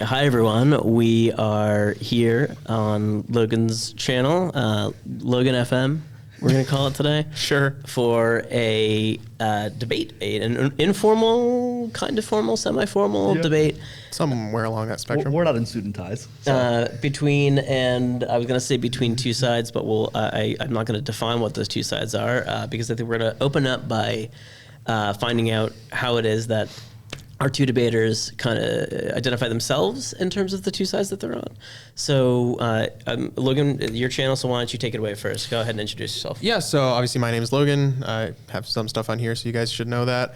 Hi, everyone. We are here on Logan's channel, Logan FM, we're going to call it today. Sure. For a debate, an informal, kind of formal, semi-formal debate. Somewhere along that spectrum. We're not in suit and ties. Between, and I was going to say between two sides, but I'm not going to define what those two sides are because I think we're going to open up by finding out how it is that our two debaters kind of identify themselves in terms of the two sides that they're on. So, Logan, your channel, so why don't you take it away first? Go ahead and introduce yourself. Yeah, so obviously my name is Logan. I have some stuff on here, so you guys should know that.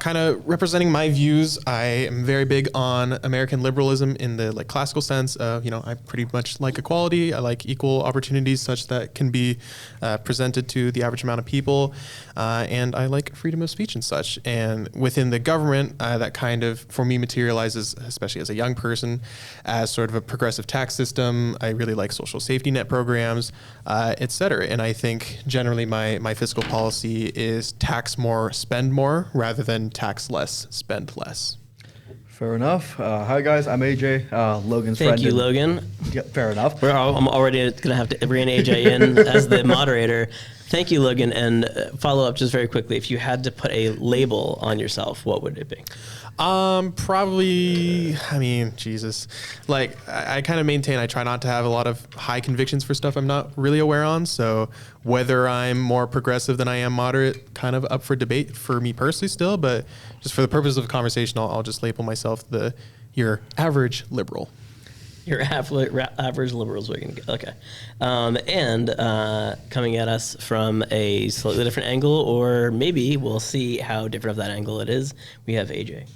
Kind of representing my views, I am very big on American liberalism in the classical sense of, I pretty much like equality. I like equal opportunities such that can be presented to the average amount of people. And I like freedom of speech and such. And within the government, that kind of, for me, materializes, especially as a young person, as sort of a progressive tax system. I really like social safety net programs, et cetera. And I think generally my fiscal policy is tax more, spend more, rather than tax less, spend less. Fair enough. Hi, guys. I'm AJ, Logan's friend. Thank you, Logan. Yeah, fair enough. I'm already going to have to bring AJ in as the moderator. Thank you, Logan. And follow up just very quickly. If you had to put a label on yourself, what would it be? Probably, Jesus. I kind of maintain I try not to have a lot of high convictions for stuff I'm not really aware on. So whether I'm more progressive than I am moderate, kind of up for debate for me personally still. But just for the purpose of the conversation, I'll just label myself your average liberal. Your average liberals we're going to get. Okay. And coming at us from a slightly different angle, or maybe we'll see how different of that angle it is, we have AJ.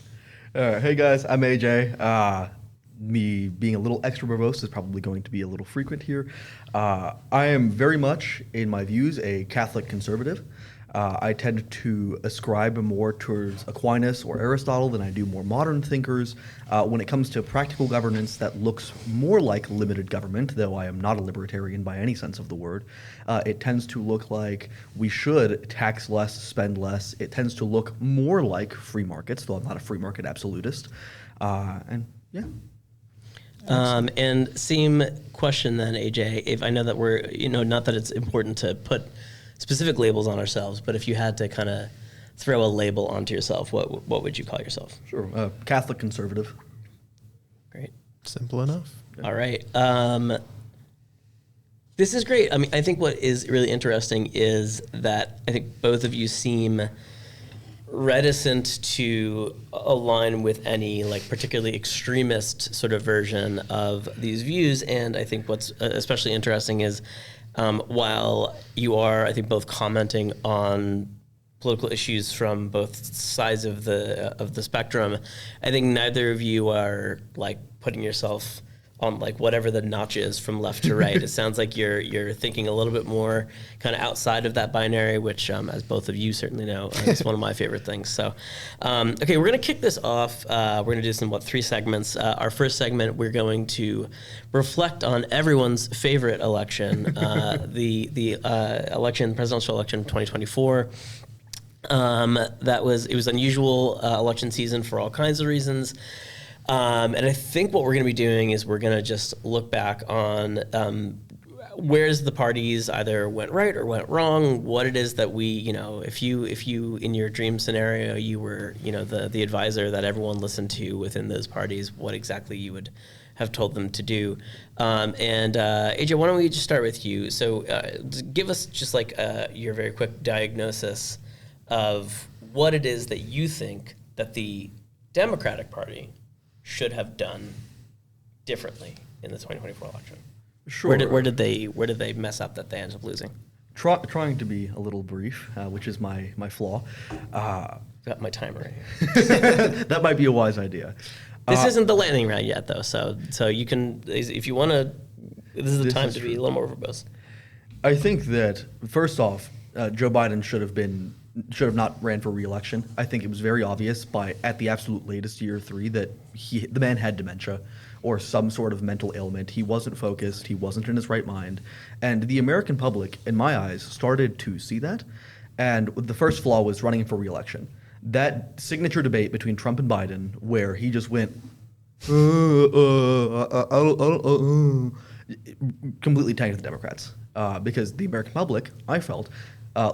Hey, guys. I'm AJ. Me being a little extra verbose is probably going to be a little frequent here. I am very much, in my views, a Catholic conservative. I tend to ascribe more towards Aquinas or Aristotle than I do more modern thinkers. When it comes to practical governance that looks more like limited government, though I am not a libertarian by any sense of the word, it tends to look like we should tax less, spend less. It tends to look more like free markets, though I'm not a free market absolutist. And same question then, AJ. If I know that we're, not that it's important to put specific labels on ourselves, but if you had to kind of throw a label onto yourself, what would you call yourself? Sure. Catholic conservative. Great. Simple enough. All right. This is great. I think what is really interesting is that I think both of you seem reticent to align with any particularly extremist sort of version of these views. And I think what's especially interesting is while you are, I think, both commenting on political issues from both sides of the spectrum, I think neither of you are putting yourself on whatever the notch is from left to right. It sounds like you're thinking a little bit more kind of outside of that binary, which, as both of you certainly know, is one of my favorite things. So, okay, we're going to kick this off. We're going to do this in 3 segments. Our first segment, we're going to reflect on everyone's favorite election, the presidential election of 2024. It was unusual election season for all kinds of reasons. And I think what we're going to be doing is we're going to just look back on where's the parties either went right or went wrong, what it is that we, if you in your dream scenario, you were, the advisor that everyone listened to within those parties, what exactly you would have told them to do. AJ, why don't we just start with you? So give us just your very quick diagnosis of what it is that you think that the Democratic Party should have done differently in the 2024 election. Sure. Where did they mess up that they ended up losing? Trying to be a little brief, which is my flaw. Got my timer right here. That might be a wise idea. This isn't the lightning round yet, though, so you can, if you want to, this is the time to be a little more verbose. I think that, first off, Joe Biden should have not ran for re-election. I think it was very obvious at the absolute latest year 3 that the man had dementia or some sort of mental ailment. He wasn't focused. He wasn't in his right mind. And the American public, in my eyes, started to see that. And the first flaw was running for re-election. That signature debate between Trump and Biden, where he just went completely tanked the Democrats because the American public, I felt,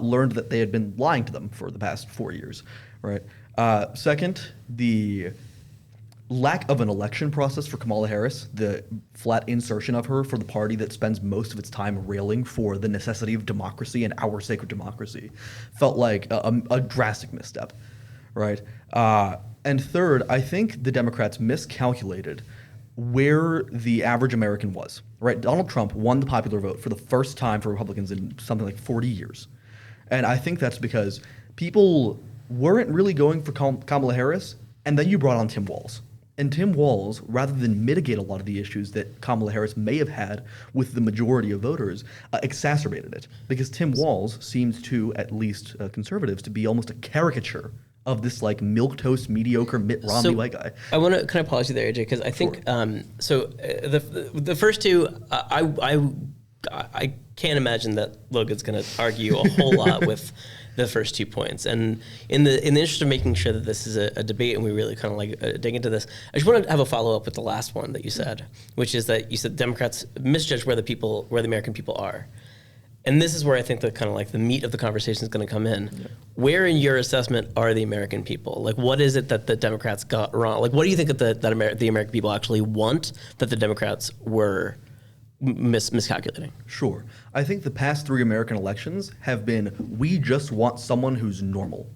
learned that they had been lying to them for the past 4 years, right? Second, the lack of an election process for Kamala Harris, the flat insertion of her for the party that spends most of its time railing for the necessity of democracy and our sacred democracy, felt like a drastic misstep, right? And third, I think the Democrats miscalculated where the average American was, right? Donald Trump won the popular vote for the first time for Republicans in something like 40 years. And I think that's because people weren't really going for Kamala Harris, and then you brought on Tim Walz. And Tim Walz, rather than mitigate a lot of the issues that Kamala Harris may have had with the majority of voters, exacerbated it. Because Tim Walz seems to, at least conservatives, to be almost a caricature of this like milquetoast, mediocre Mitt Romney white guy. I want to kind of pause you there, AJ, because I think the first two, I can't imagine that Logan's going to argue a whole lot with the first 2 points. And in the interest of making sure that this is a debate and we really kind of like dig into this, I just want to have a follow up with the last one that you said, which is that you said Democrats misjudge where the American people are. And this is where I think the kind of like the meat of the conversation is going to come in. Yeah. Where in your assessment are the American people? Like, what is it that the Democrats got wrong? Like, what do you think that the American people actually want that the Democrats were miscalculating? Sure. I think the past 3 American elections have been, we just want someone who's normal,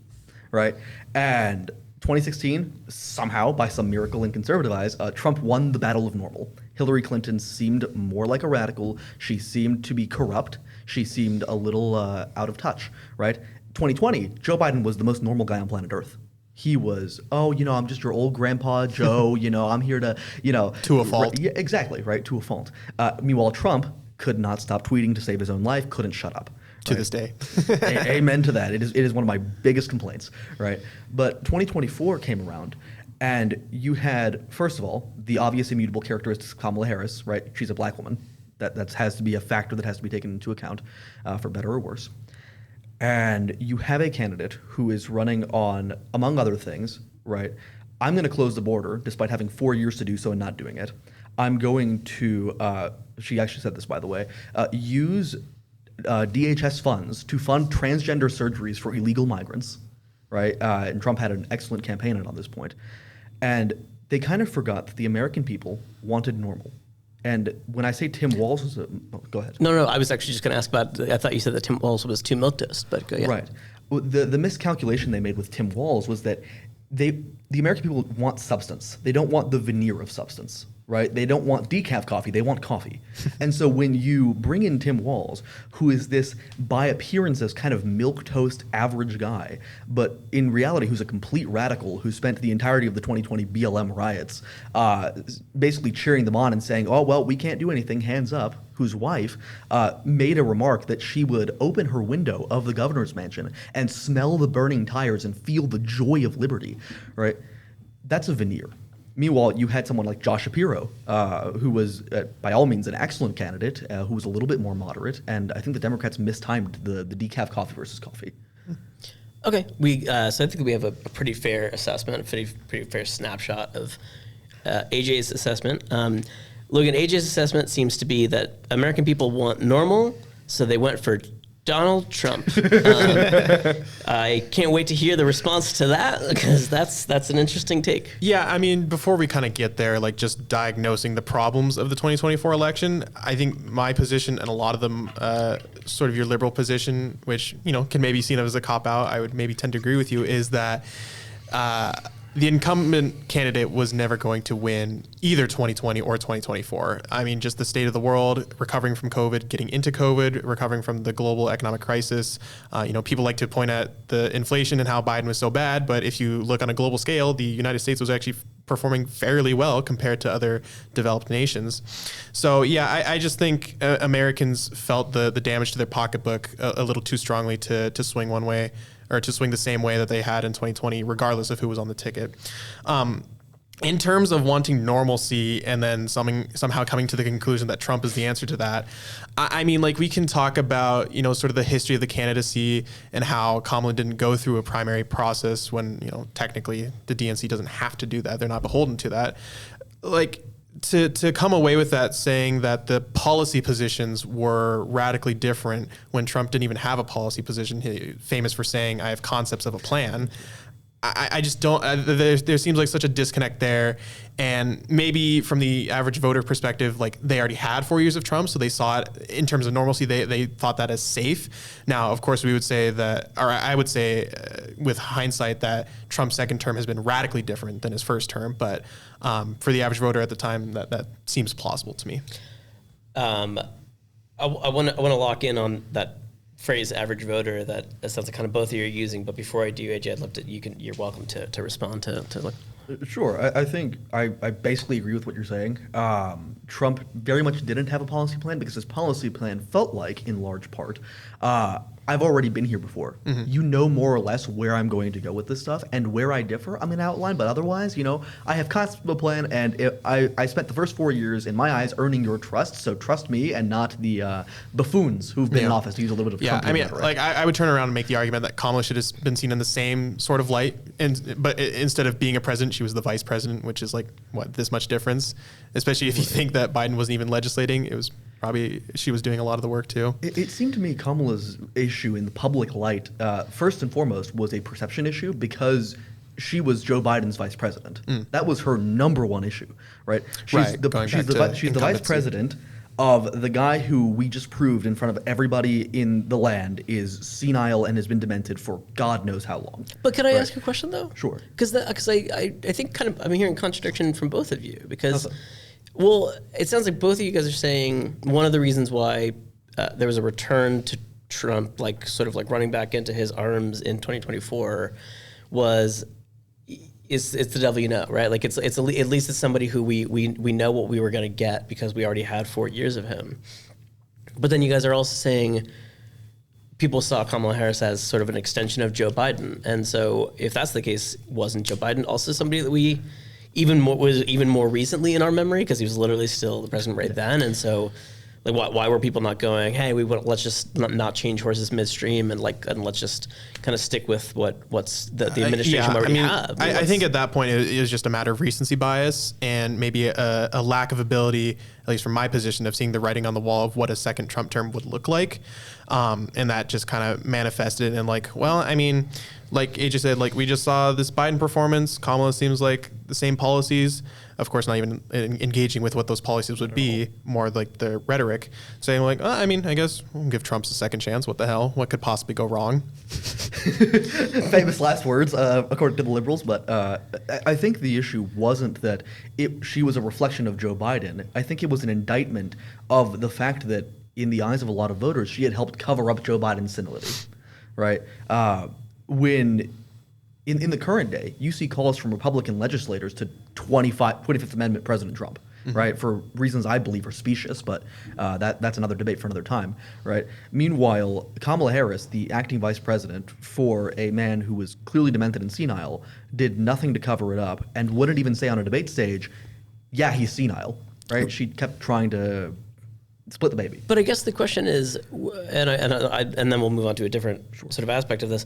right? And 2016, somehow, by some miracle in conservative eyes, Trump won the battle of normal. Hillary Clinton seemed more like a radical. She seemed to be corrupt. She seemed a little out of touch, right? 2020, Joe Biden was the most normal guy on planet Earth. He was, I'm just your old grandpa, Joe, I'm here to, To a fault. Yeah, exactly, right, to a fault. Meanwhile, Trump could not stop tweeting to save his own life, couldn't shut up. To this day. Amen to that. It is one of my biggest complaints, right? But 2024 came around, and you had, first of all, the obvious immutable characteristics of Kamala Harris, right? She's a black woman. That has to be a factor that has to be taken into account, for better or worse. And you have a candidate who is running on, among other things, right? I'm going to close the border, despite having 4 years to do so and not doing it. I'm going to, she actually said this, by the way, use DHS funds to fund transgender surgeries for illegal migrants, right? And Trump had an excellent campaign on this point. And they kind of forgot that the American people wanted normal. And when I say Tim Walz was go ahead. No, I was actually just going to ask about, I thought you said that Tim Walz was too milquetoast, but go ahead. Right. Well, the miscalculation they made with Tim Walz was that the American people want substance. They don't want the veneer of substance, right? They don't want decaf coffee. They want coffee. And so when you bring in Tim Walz, who is this, by appearances, kind of milquetoast average guy, but in reality who's a complete radical who spent the entirety of the 2020 BLM riots basically cheering them on and saying, oh, well, we can't do anything, hands up, whose wife made a remark that she would open her window of the governor's mansion and smell the burning tires and feel the joy of liberty, right? That's a veneer. Meanwhile, you had someone like Josh Shapiro, who was, by all means, an excellent candidate, who was a little bit more moderate, and I think the Democrats mistimed the decaf coffee versus coffee. Okay, so I think we have a pretty fair assessment, a pretty fair snapshot of AJ's assessment. Logan, AJ's assessment seems to be that American people want normal, so they went for Donald Trump. I can't wait to hear the response to that, because that's an interesting take. Yeah, I mean, before we kind of get there, like just diagnosing the problems of the 2024 election, I think my position and a lot of them, sort of your liberal position, which, can maybe be seen as a cop-out, I would maybe tend to agree with you, is that the incumbent candidate was never going to win either 2020 or 2024. I mean, just the state of the world, recovering from COVID, getting into COVID, recovering from the global economic crisis. People like to point at the inflation and how Biden was so bad, but if you look on a global scale, the United States was actually performing fairly well compared to other developed nations. So yeah, I just think Americans felt the damage to their pocketbook a little too strongly to swing one way, or to swing the same way that they had in 2020, regardless of who was on the ticket. In terms of wanting normalcy and then somehow coming to the conclusion that Trump is the answer to that, I mean, like, we can talk about, sort of the history of the candidacy and how Kamala didn't go through a primary process when, technically the DNC doesn't have to do that. They're not beholden to that. like to come away with that saying that the policy positions were radically different when Trump didn't even have a policy position, famous for saying, I have concepts of a plan. I just don't, there seems like such a disconnect there. And maybe from the average voter perspective, like they already had 4 years of Trump, so they saw it in terms of normalcy, they thought that as safe. Now, of course, we would say that, or I would say with hindsight that Trump's second term has been radically different than his first term. But for the average voter at the time, that seems plausible to me. I want to lock in on that phrase average voter that sounds like kind of both of you are using, but before I do, AJ, I'd love to, you're welcome to respond to look. Sure. I think I basically agree with what you're saying. Trump very much didn't have a policy plan because his policy plan felt like, in large part, I've already been here before. Mm-hmm. You know more or less where I'm going to go with this stuff, and where I differ, I'm going to outline. But otherwise, I have concept of a plan, and I spent the first 4 years, in my eyes, earning your trust. So trust me, and not the buffoons who've been in office, to use a little bit of Trump rhetoric. Like I would turn around and make the argument that Kamala should have been seen in the same sort of light, but instead of being a president, she was the vice president, which is like this much difference. Especially if you think that Biden wasn't even legislating, it was probably she was doing a lot of the work too. It seemed to me Kamala's issue in the public light, first and foremost, was a perception issue because she was Joe Biden's vice president. That was her number one issue, right? She's the vice president of the guy who we just proved in front of everybody in the land is senile and has been demented for God knows how long. But can I ask a question though? Sure. Because I think kind of I'm hearing contradiction from both of you because. Well, it sounds like both of you guys are saying one of the reasons why there was a return to Trump, like sort of like running back into his arms in 2024, was it's the devil you know, right? Like it's at least it's somebody who we know what we were going to get because we already had 4 years of him. But then you guys are also saying people saw Kamala Harris as sort of an extension of Joe Biden, and so if that's the case, wasn't Joe Biden also somebody that we even more recently in our memory because he was literally still the president right then, and so like why were people not going, hey, let's just not change horses midstream and let's just kind of stick with what's the administration already have. I think at that point it was just a matter of recency bias and maybe a lack of ability, at least from my position, of seeing the writing on the wall of what a second Trump term would look like, and that just kind of manifested in like AJ said, like we just saw this Biden performance. Kamala seems like the same policies. Of course, not even engaging with what those policies would be, more like the rhetoric, saying like, I guess we'll give Trump a second chance. What the hell? What could possibly go wrong? Famous last words, according to the liberals. But I think the issue wasn't that she was a reflection of Joe Biden. I think it was an indictment of the fact that, in the eyes of a lot of voters, she had helped cover up Joe Biden's senility, right? When in the current day, you see calls from Republican legislators to 25th Amendment President Trump, right, for reasons I believe are specious, but that's another debate for another time, right? Meanwhile, Kamala Harris, the acting vice president for a man who was clearly demented and senile, did nothing to cover it up and wouldn't even say on a debate stage, yeah, he's senile, right? She kept trying to split the baby. But I guess the question is, and then we'll move on to a different sort of aspect of this.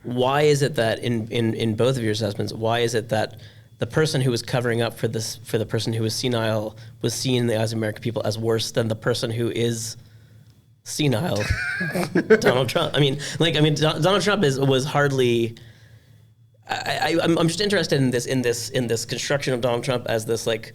Why is it that in both of your assessments, why is it that the person who was covering up for the person who was senile was seen in the eyes of American people as worse than the person who is senile, Donald Trump? Donald Trump was hardly. I'm just interested in this construction of Donald Trump as this like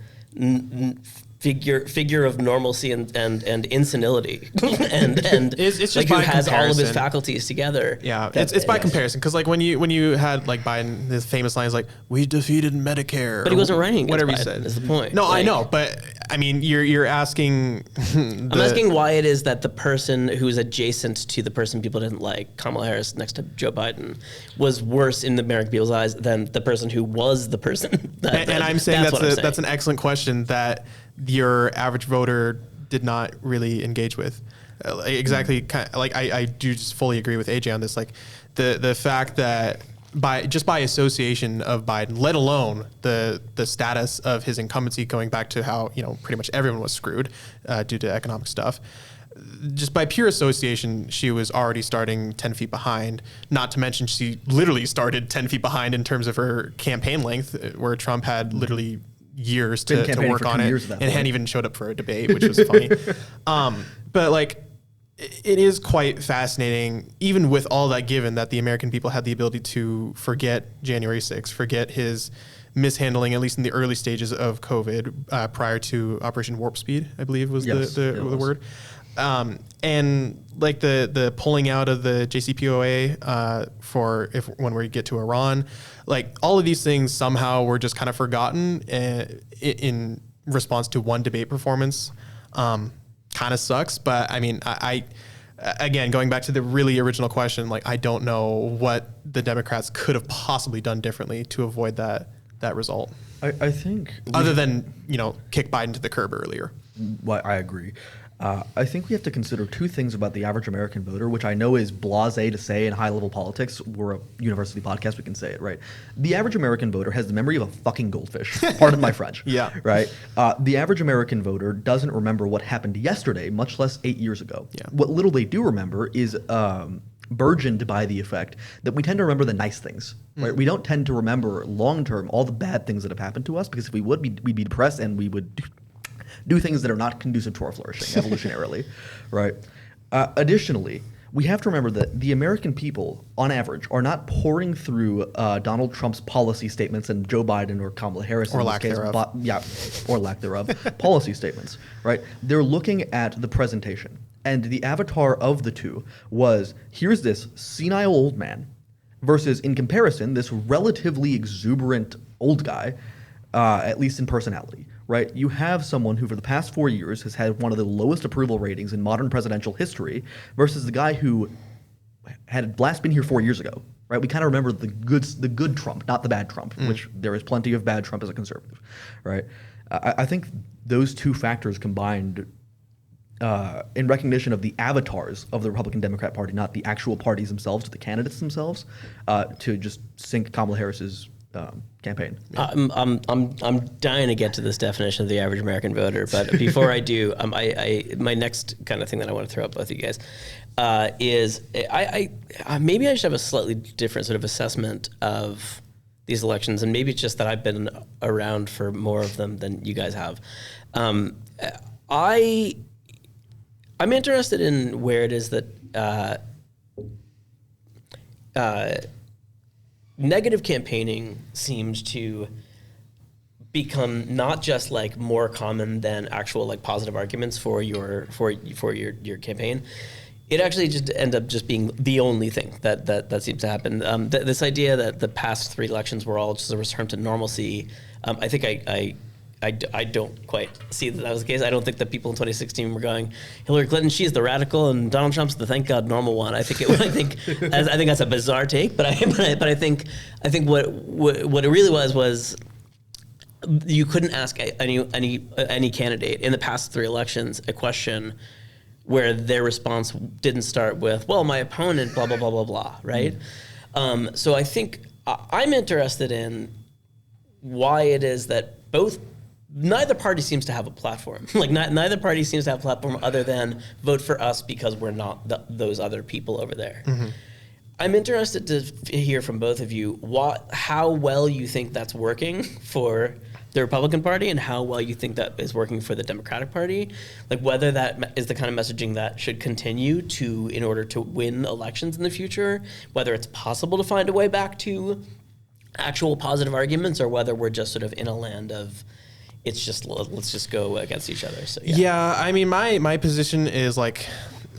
figure of normalcy and insenility and it's just like who has all of his faculties together. Yeah, it's by comparison because like when you had like Biden, his famous lines like "We defeated Medicare," but he wasn't running. Whatever Biden, he said is the point. No, I know, but I mean you're asking. I'm asking why it is that the person who's adjacent to the person people didn't like, Kamala Harris next to Joe Biden, was worse in the American people's eyes than the person who was the person. And I'm saying that's an excellent question that your average voter did not really engage with. Exactly. I do just fully agree with AJ on this. Like the fact that by association of Biden, let alone the status of his incumbency going back to how, pretty much everyone was screwed due to economic stuff. Just by pure association, she was already starting 10 feet behind, not to mention she literally started 10 feet behind in terms of her campaign length, where Trump had literally years Been to campaigning work for on 2 it, years at that and point. hadn't even showed up for a debate, which was funny. But like, it is quite fascinating, even with all that given, that the American people had the ability to forget January 6th, forget his mishandling, at least in the early stages of COVID, prior to Operation Warp Speed, I believe was Yes, the it was. word. And like the pulling out of the JCPOA for when we get to Iran, like all of these things somehow were just kind of forgotten in response to one debate performance. Kind of sucks, but I mean, I again, going back to the really original question, like I don't know what the Democrats could have possibly done differently to avoid that result, I think other than kick Biden to the curb earlier. Well, I agree. I think we have to consider two things about the average American voter, which I know is blasé to say in high-level politics. We're a university podcast; we can say it, right? The average American voter has the memory of a fucking goldfish. Pardon my French. Yeah. Right. The average American voter doesn't remember what happened yesterday, much less 8 years ago. Yeah. What little they do remember is burgeoned by the effect that we tend to remember the nice things. Right? We don't tend to remember long-term all the bad things that have happened to us, because if we would, we'd be depressed and we would do things that are not conducive to our flourishing evolutionarily, right? Additionally, we have to remember that the American people, on average, are not pouring through Donald Trump's policy statements and Joe Biden or Kamala Harris, Or in this lack case, thereof. or lack thereof, policy statements, right? They're looking at the presentation, and the avatar of the two was, here's this senile old man versus, in comparison, this relatively exuberant old guy, at least in personality. Right, you have someone who for the past 4 years has had one of the lowest approval ratings in modern presidential history versus the guy who had last been here 4 years ago. Right, we kind of remember the good Trump, not the bad Trump, which there is plenty of bad Trump as a conservative. Right, I think those two factors combined in recognition of the avatars of the Republican Democrat Party, not the actual parties themselves, or the candidates themselves, to just sink Kamala Harris's campaign. I'm dying to get to this definition of the average American voter, but before I do, my next kind of thing that I want to throw up both of you guys is I maybe I should have a slightly different sort of assessment of these elections, and maybe it's just that I've been around for more of them than you guys have. I'm interested in where it is that negative campaigning seems to become not just like more common than actual like positive arguments for your campaign. It actually just end up just being the only thing that seems to happen. This idea that the past 3 elections were all just a return to normalcy, I think I don't quite see that was the case. I don't think that people in 2016 were going, Hillary Clinton, she's the radical, and Donald Trump's the thank God normal one. I think that's a bizarre take, but I think what it really was you couldn't ask any candidate in the past 3 elections a question where their response didn't start with, well, my opponent, blah blah blah blah blah, right? So I think I'm interested in why it is that neither party seems to have a platform. Like neither party seems to have a platform other than vote for us because we're not those other people over there. Mm-hmm. I'm interested to hear from both of you how well you think that's working for the Republican Party and how well you think that is working for the Democratic Party. Like whether that is the kind of messaging that should continue in order to win elections in the future, whether it's possible to find a way back to actual positive arguments, or whether we're just sort of in a land of it's just let's just go against each other. So yeah, I mean my position is like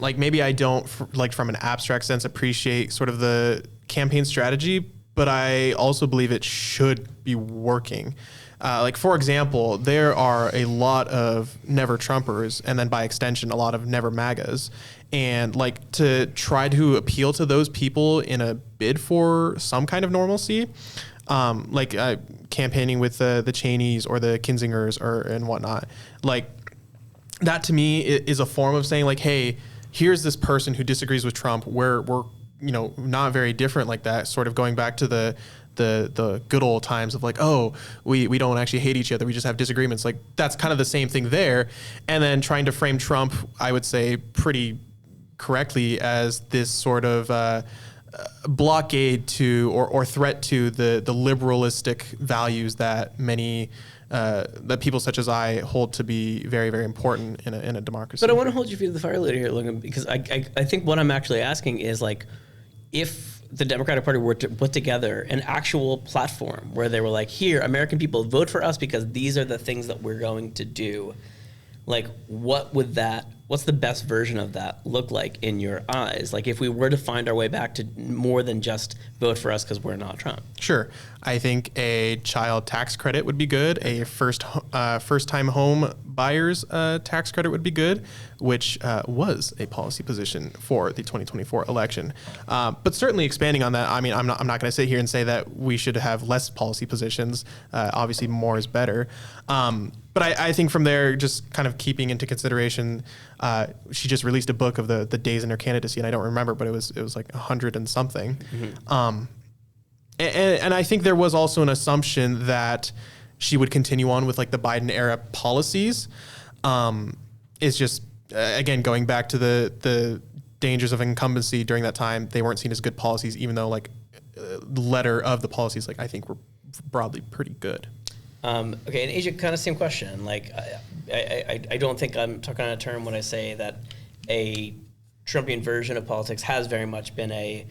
maybe I don't like from an abstract sense appreciate sort of the campaign strategy, but I also believe it should be working. Like for example, there are a lot of never Trumpers, and then by extension a lot of never MAGAs, and like to try to appeal to those people in a bid for some kind of normalcy, like campaigning with the Cheneys or the Kinsingers and whatnot, like that to me is a form of saying like, hey, here's this person who disagrees with Trump. We're not very different like that. Sort of going back to the good old times of like, oh, we don't actually hate each other. We just have disagreements. Like that's kind of the same thing there. And then trying to frame Trump, I would say pretty correctly, as this sort of blockade to or threat to the liberalistic values that many that people such as I hold to be very, very important in a democracy. But I want to hold your feet to the fire later here, Logan, because I think what I'm actually asking is like, if the Democratic Party were to put together an actual platform where they were like, here, American people, vote for us because these are the things that we're going to do. Like, what's the best version of that look like in your eyes? Like, if we were to find our way back to more than just vote for us because we're not Trump. Sure. I think a child tax credit would be good. A first-time home buyers tax credit would be good, which was a policy position for the 2024 election. But certainly expanding on that, I mean, I'm not going to sit here and say that we should have less policy positions. Obviously, more is better. But I think from there, just kind of keeping into consideration, she just released a book of the days in her candidacy, and I don't remember, but it was like 100 and something. Mm-hmm. And I think there was also an assumption that she would continue on with like the Biden era policies. It's just, again, going back to the dangers of incumbency during that time, they weren't seen as good policies, even though like the letter of the policies, like I think were broadly pretty good. Okay, and Asia, kind of same question. Like, I don't think I'm talking on a term when I say that a Trumpian version of politics has very much been an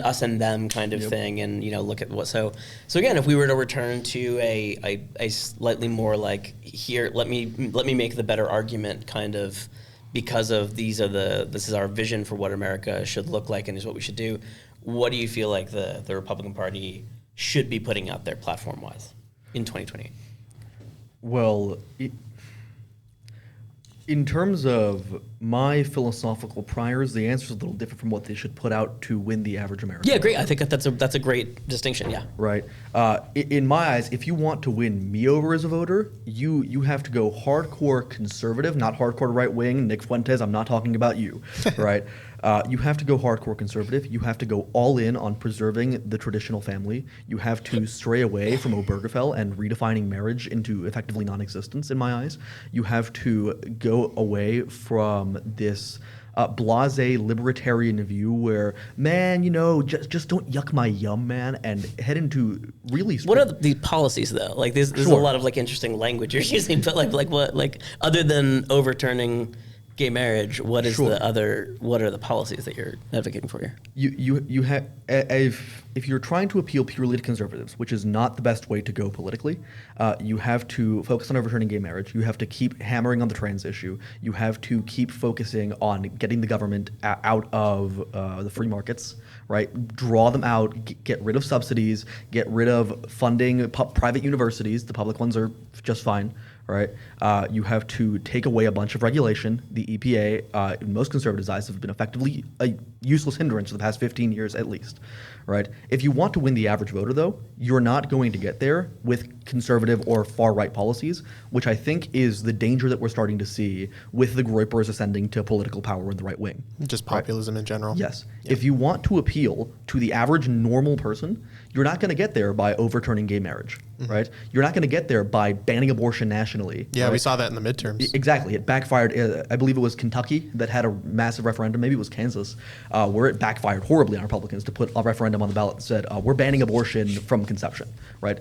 us and them kind of thing, and look at what. So again, if we were to return to a slightly more like, here, let me make the better argument kind of, because of this is our vision for what America should look like and is what we should do. What do you feel like the Republican Party should be putting out there platform-wise in 2028? Well, in terms of my philosophical priors, the answer is a little different from what they should put out to win the average American. Yeah, great. I think that's a great distinction. Yeah. Right. In my eyes, if you want to win me over as a voter, you have to go hardcore conservative, not hardcore right wing. Nick Fuentes, I'm not talking about you, right? You have to go hardcore conservative. You have to go all in on preserving the traditional family. You have to stray away from Obergefell and redefining marriage into effectively non-existence, in my eyes. You have to go away from this blasé libertarian view where, man, just don't yuck my yum, man, and head into really. What are the policies though? Like, there's a lot of like interesting language you're using, but like what, like other than overturning gay marriage, what are the policies that you're advocating for here? You have, if you're trying to appeal purely to conservatives, which is not the best way to go politically, you have to focus on overturning gay marriage. You have to keep hammering on the trans issue. You have to keep focusing on getting the government out of the free markets, right? Draw them out, get rid of subsidies, get rid of funding private universities. The public ones are just fine. Right, you have to take away a bunch of regulation. The EPA, in most conservatives' eyes, have been effectively a useless hindrance for the past 15 years at least. Right. If you want to win the average voter, though, you're not going to get there with conservative or far-right policies, which I think is the danger that we're starting to see with the Groypers ascending to political power in the right wing. Just populism in general. Yes. Yep. If you want to appeal to the average normal person, you're not going to get there by overturning gay marriage, right? You're not going to get there by banning abortion nationally. Yeah, right? we saw that in the midterms. Exactly. It backfired. I believe it was Kentucky that had a massive referendum. Maybe it was Kansas, where it backfired horribly on Republicans to put a referendum on the ballot that said, we're banning abortion from conception, right?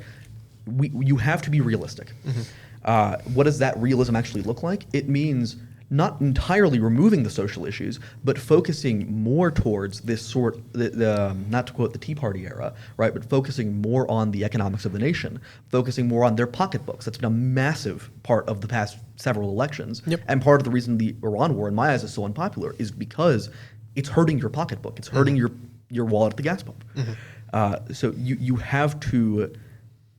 You have to be realistic. What does that realism actually look like? It means not entirely removing the social issues, but focusing more towards this not to quote the Tea Party era, right, but focusing more on the economics of the nation, focusing more on their pocketbooks. That's been a massive part of the past several elections. Yep. And part of the reason the Iran war, in my eyes, is so unpopular is because it's hurting your pocketbook. It's hurting your wallet at the gas pump. So you have to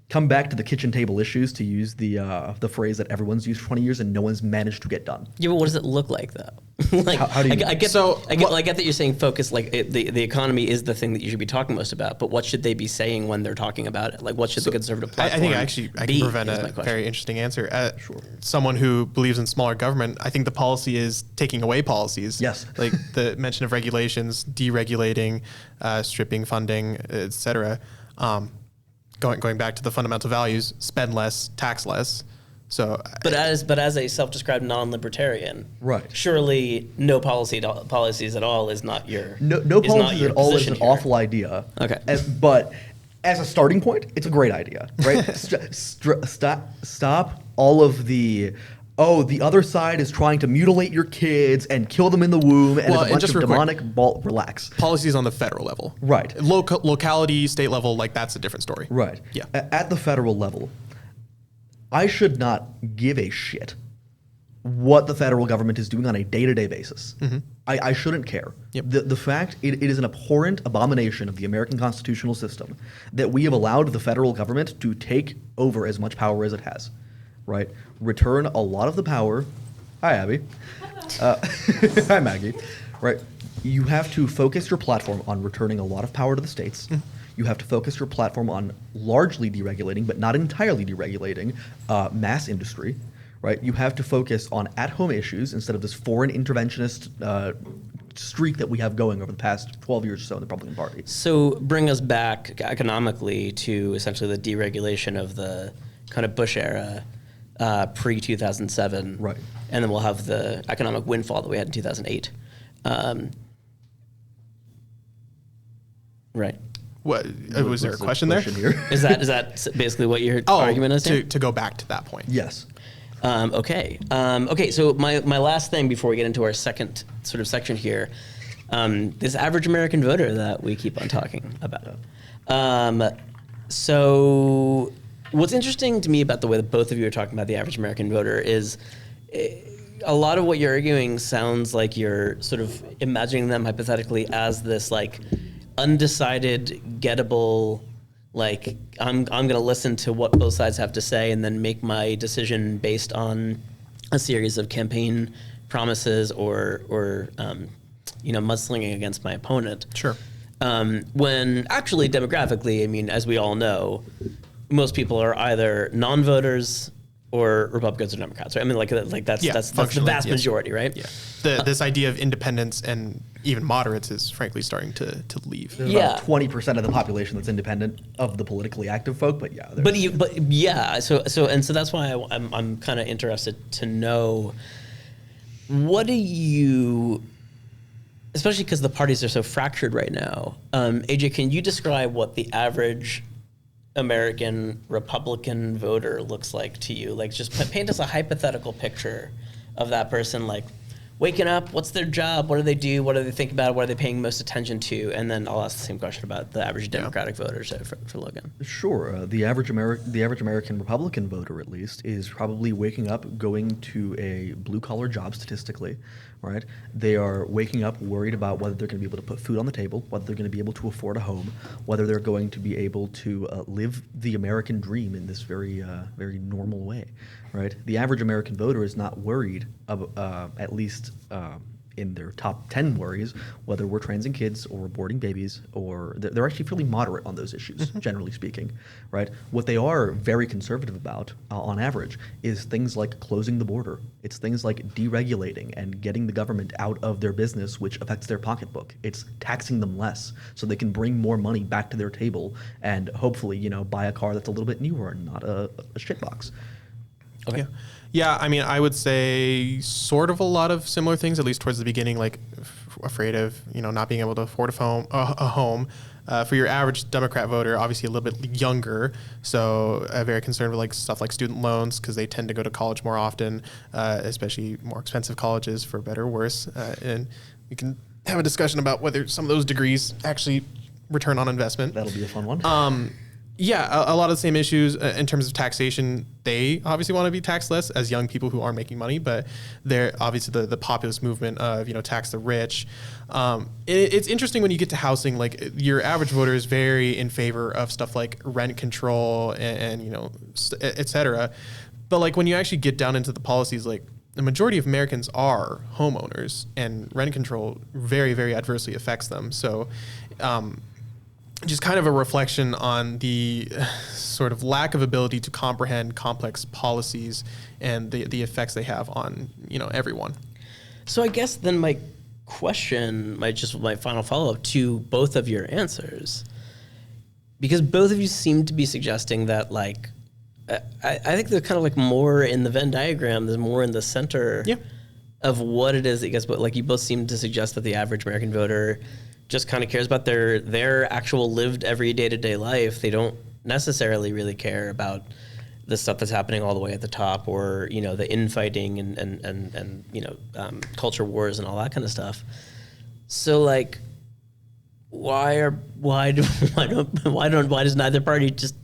come back to the kitchen table issues, to use the phrase that everyone's used for 20 years and no one's managed to get done. Yeah, but what does it look like though? Like, how do you? I get that you're saying focus. Like the economy is the thing that you should be talking most about. But what should they be saying when they're talking about it? Like, what should the conservative platform I think I can prevent a very interesting answer. Someone who believes in smaller government, I think the policy is taking away policies. Yes. Like the mention of regulations, deregulating, stripping funding, et cetera. Going back to the fundamental values, spend less, tax less. So, but as a self-described non-libertarian, right? Surely no policies at all is not your no policies at all is an awful idea. Okay, but as a starting point, it's a great idea, right? Stop all of the, oh, the other side is trying to mutilate your kids and kill them in the womb, and Well, it's a bunch just of real quick, demonic relax. Policies on the federal level. Right. Locality, state level, like that's a different story. Right. Yeah. At the federal level, I should not give a shit what the federal government is doing on a day-to-day basis. I shouldn't care. Yep. The fact it is an abhorrent abomination of the American constitutional system that we have allowed the federal government to take over as much power as it has, right? Return a lot of the power. Hi, Abby. Hi, Maggie. Right. You have to focus your platform on returning a lot of power to the states. You have to focus your platform on largely deregulating, but not entirely deregulating, mass industry. Right, you have to focus on at-home issues instead of this foreign interventionist streak that we have going over the past 12 years or so in the Republican Party. So bring us back economically to essentially the deregulation of the kind of Bush era, pre-2007. Right. And then we'll have the economic windfall that we had in 2008. Right. What was there a What's the question there? here? Is that basically what your argument is here? to go back to that point. Yes. Okay. So my last thing before we get into our second sort of section here, this average American voter that we keep on talking about. So what's interesting to me about the way that both of you are talking about the average American voter is a lot of what you're arguing sounds like you're sort of imagining them hypothetically as this like undecided, gettable, like I'm going to listen to what both sides have to say and then make my decision based on a series of campaign promises or mudslinging against my opponent. Sure. When actually demographically, I mean, as we all know, most people are either non-voters or Republicans or Democrats, right? I mean, that's the functionally, vast yes. majority, right? Yeah. This idea of independents and even moderates is frankly starting to leave. There's Yeah. about 20% of the population that's independent of the politically active folk, but yeah. So that's why I'm kind of interested to know what do you, especially because the parties are so fractured right now. AJ, can you describe what the average American Republican voter looks like to you? Like, just paint us a hypothetical picture of that person, like waking up, what's their job, what do they do, what do they think about, what are they paying most attention to, and then I'll ask the same question about the average Democratic voters for Logan. Sure. The average American Republican voter, at least, is probably waking up, going to a blue-collar job statistically, right? They are waking up worried about whether they're going to be able to put food on the table, whether they're going to be able to afford a home, whether they're going to be able to live the American dream in this very normal way, right? The average American voter is not worried, at least in their top 10 worries, whether we're transing kids or aborting babies, or they're actually fairly moderate on those issues, generally speaking, right? What they are very conservative about, on average, is things like closing the border. It's things like deregulating and getting the government out of their business, which affects their pocketbook. It's taxing them less so they can bring more money back to their table and hopefully, buy a car that's a little bit newer and not a shitbox. Okay. Yeah, I mean, I would say sort of a lot of similar things, at least towards the beginning, like afraid of, not being able to afford a home. For your average Democrat voter, obviously a little bit younger, so very concerned with like stuff like student loans because they tend to go to college more often, especially more expensive colleges for better or worse. And we can have a discussion about whether some of those degrees actually return on investment. That'll be a fun one. Yeah, a lot of the same issues in terms of taxation. They obviously want to be taxed less as young people who aren't making money, but they're obviously the populist movement of, tax the rich. It's interesting when you get to housing, like your average voter is very in favor of stuff like rent control and et cetera. But like when you actually get down into the policies, like the majority of Americans are homeowners and rent control very, very adversely affects them. So, just kind of a reflection on the sort of lack of ability to comprehend complex policies and the effects they have on, everyone. So I guess then my question, my final follow-up to both of your answers, because both of you seem to be suggesting that, like, I think they're kind of like more in the Venn diagram, there's more in the center of what it is that you guys, but like you both seem to suggest that the average American voter just kind of cares about their actual lived every day-to-day life. They don't necessarily really care about the stuff that's happening all the way at the top, or the infighting and culture wars and all that kind of stuff. So like, why does neither party just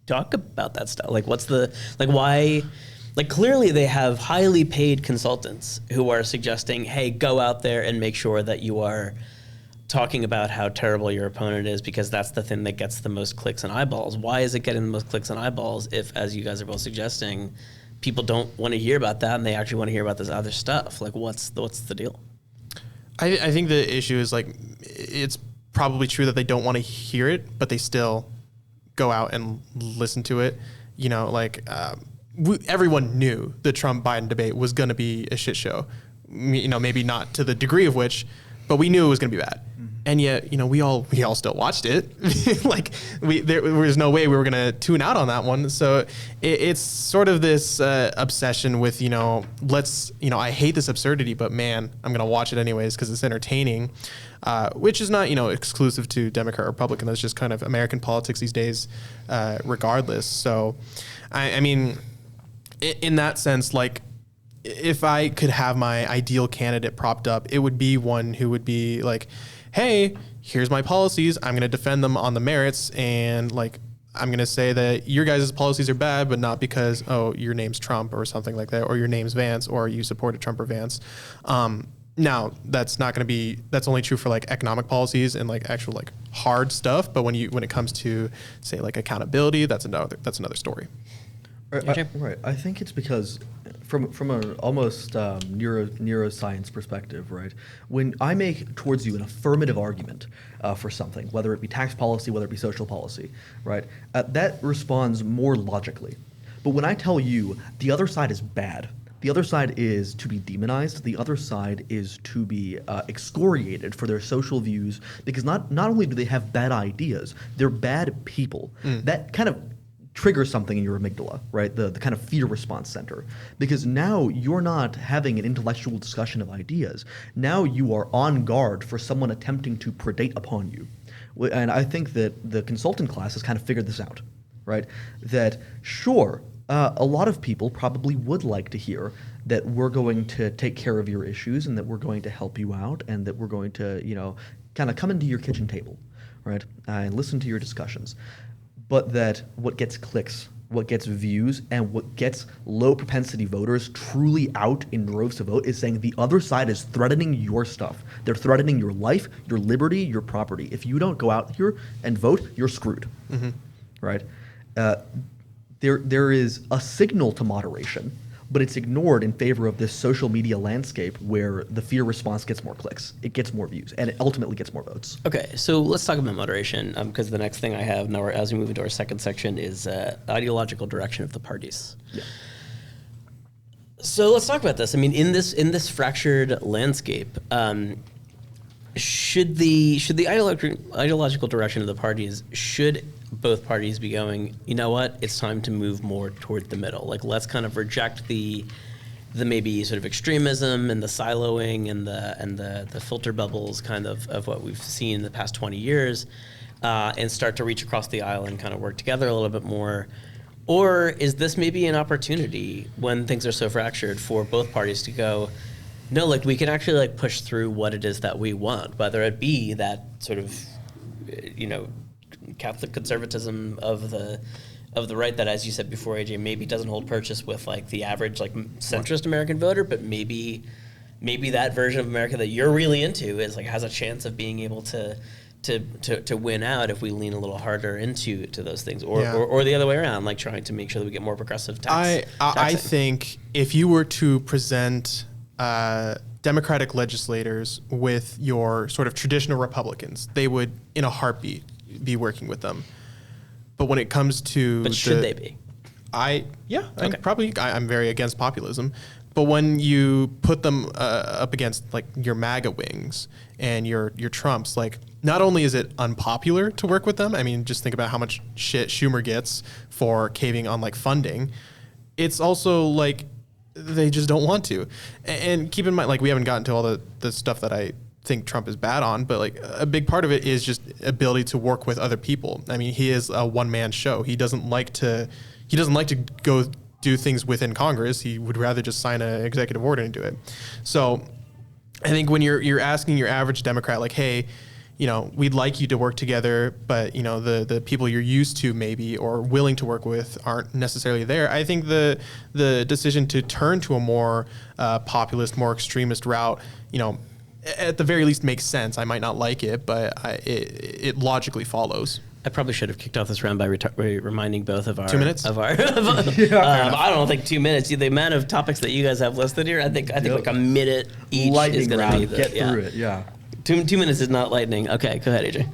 talk about that stuff? Like, why? Like, clearly they have highly paid consultants who are suggesting, hey, go out there and make sure that you are talking about how terrible your opponent is, because that's the thing that gets the most clicks and eyeballs. Why is it getting the most clicks and eyeballs if, as you guys are both suggesting, people don't want to hear about that and they actually want to hear about this other stuff? Like, what's the deal? I think the issue is, like, it's probably true that they don't want to hear it, but they still go out and listen to it. Everyone knew the Trump-Biden debate was going to be a shit show. Maybe not to the degree of which, but we knew it was going to be bad. Mm-hmm. And yet, we all still watched it. Like, there was no way we were going to tune out on that one. So it's sort of this obsession with, I hate this absurdity, but man, I'm going to watch it anyways because it's entertaining, which is not, exclusive to Democrat or Republican. That's just kind of American politics these days, regardless. So, I mean, in that sense, like, if I could have my ideal candidate propped up, it would be one who would be like, hey, here's my policies. I'm going to defend them on the merits. And like, I'm going to say that your guys' policies are bad, but not because, your name's Trump or something like that, or your name's Vance, or you supported Trump or Vance. Now that's not going to be, that's only true for like economic policies and like actual like hard stuff. But when it comes to say like accountability, that's another story. Right. I think it's because from an almost neuroscience perspective, right? When I make towards you an affirmative argument for something, whether it be tax policy, whether it be social policy, right? That responds more logically. But when I tell you the other side is bad, the other side is to be demonized, the other side is to be excoriated for their social views, because not only do they have bad ideas, they're bad people. That kind of trigger something in your amygdala, right? The kind of fear response center. Because now you're not having an intellectual discussion of ideas. Now you are on guard for someone attempting to predate upon you. And I think that the consultant class has kind of figured this out, right? That sure, a lot of people probably would like to hear that we're going to take care of your issues and that we're going to help you out and that we're going to, kind of come into your kitchen table, right? And listen to your discussions. But that what gets clicks, what gets views, and what gets low propensity voters truly out in droves to vote is saying the other side is threatening your stuff. They're threatening your life, your liberty, your property. If you don't go out here and vote, you're screwed, right? There is a signal to moderation, but it's ignored in favor of this social media landscape where the fear response gets more clicks, it gets more views, and it ultimately gets more votes. Okay, so let's talk about moderation, because the next thing I have now, as we move into our second section, is ideological direction of the parties. Yeah. So let's talk about this. I mean, in this fractured landscape, should the ideological direction of the parties, should both parties be going, you know what, it's time to move more toward the middle. Like, let's kind of reject the maybe sort of extremism and the siloing and the filter bubbles kind of what we've seen in the past 20 years, and start to reach across the aisle and kind of work together a little bit more. Or is this maybe an opportunity when things are so fractured for both parties to go, no, like, we can actually like push through what it is that we want, whether it be that sort of, Catholic conservatism of the right that, as you said before, AJ, maybe doesn't hold purchase with like the average like centrist American voter, but maybe that version of America that you're really into is like has a chance of being able to win out if we lean a little harder into those things, or the other way around, like trying to make sure that we get more progressive taxing. I think if you were to present Democratic legislators with your sort of traditional Republicans, they would, in a heartbeat, be working with them. But when it comes to... But should they be? I'm very against populism. But when you put them up against like your MAGA wings and your Trumps, like, not only is it unpopular to work with them, I mean, just think about how much shit Schumer gets for caving on like funding. It's also like they just don't want to. And keep in mind, like, we haven't gotten to all the stuff that I think Trump is bad on, but like a big part of it is just ability to work with other people. I mean, he is a one-man show. He doesn't like to go do things within Congress. He would rather just sign an executive order and do it. So I think when you're asking your average Democrat, like, hey, you know, we'd like you to work together, but you know, the people you're used to maybe or willing to work with aren't necessarily there. I think the decision to turn to a more populist, more extremist route, you know, at the very least makes sense. I might not like it, but it logically follows. I probably should have kicked off this round by reminding both of our 2 minutes. Of our, I don't think 2 minutes. The amount of topics that you guys have listed here, I think like a minute each Lightning is going to be round. Get through it. Yeah. 2 minutes is not lightning. Okay, go ahead, AJ.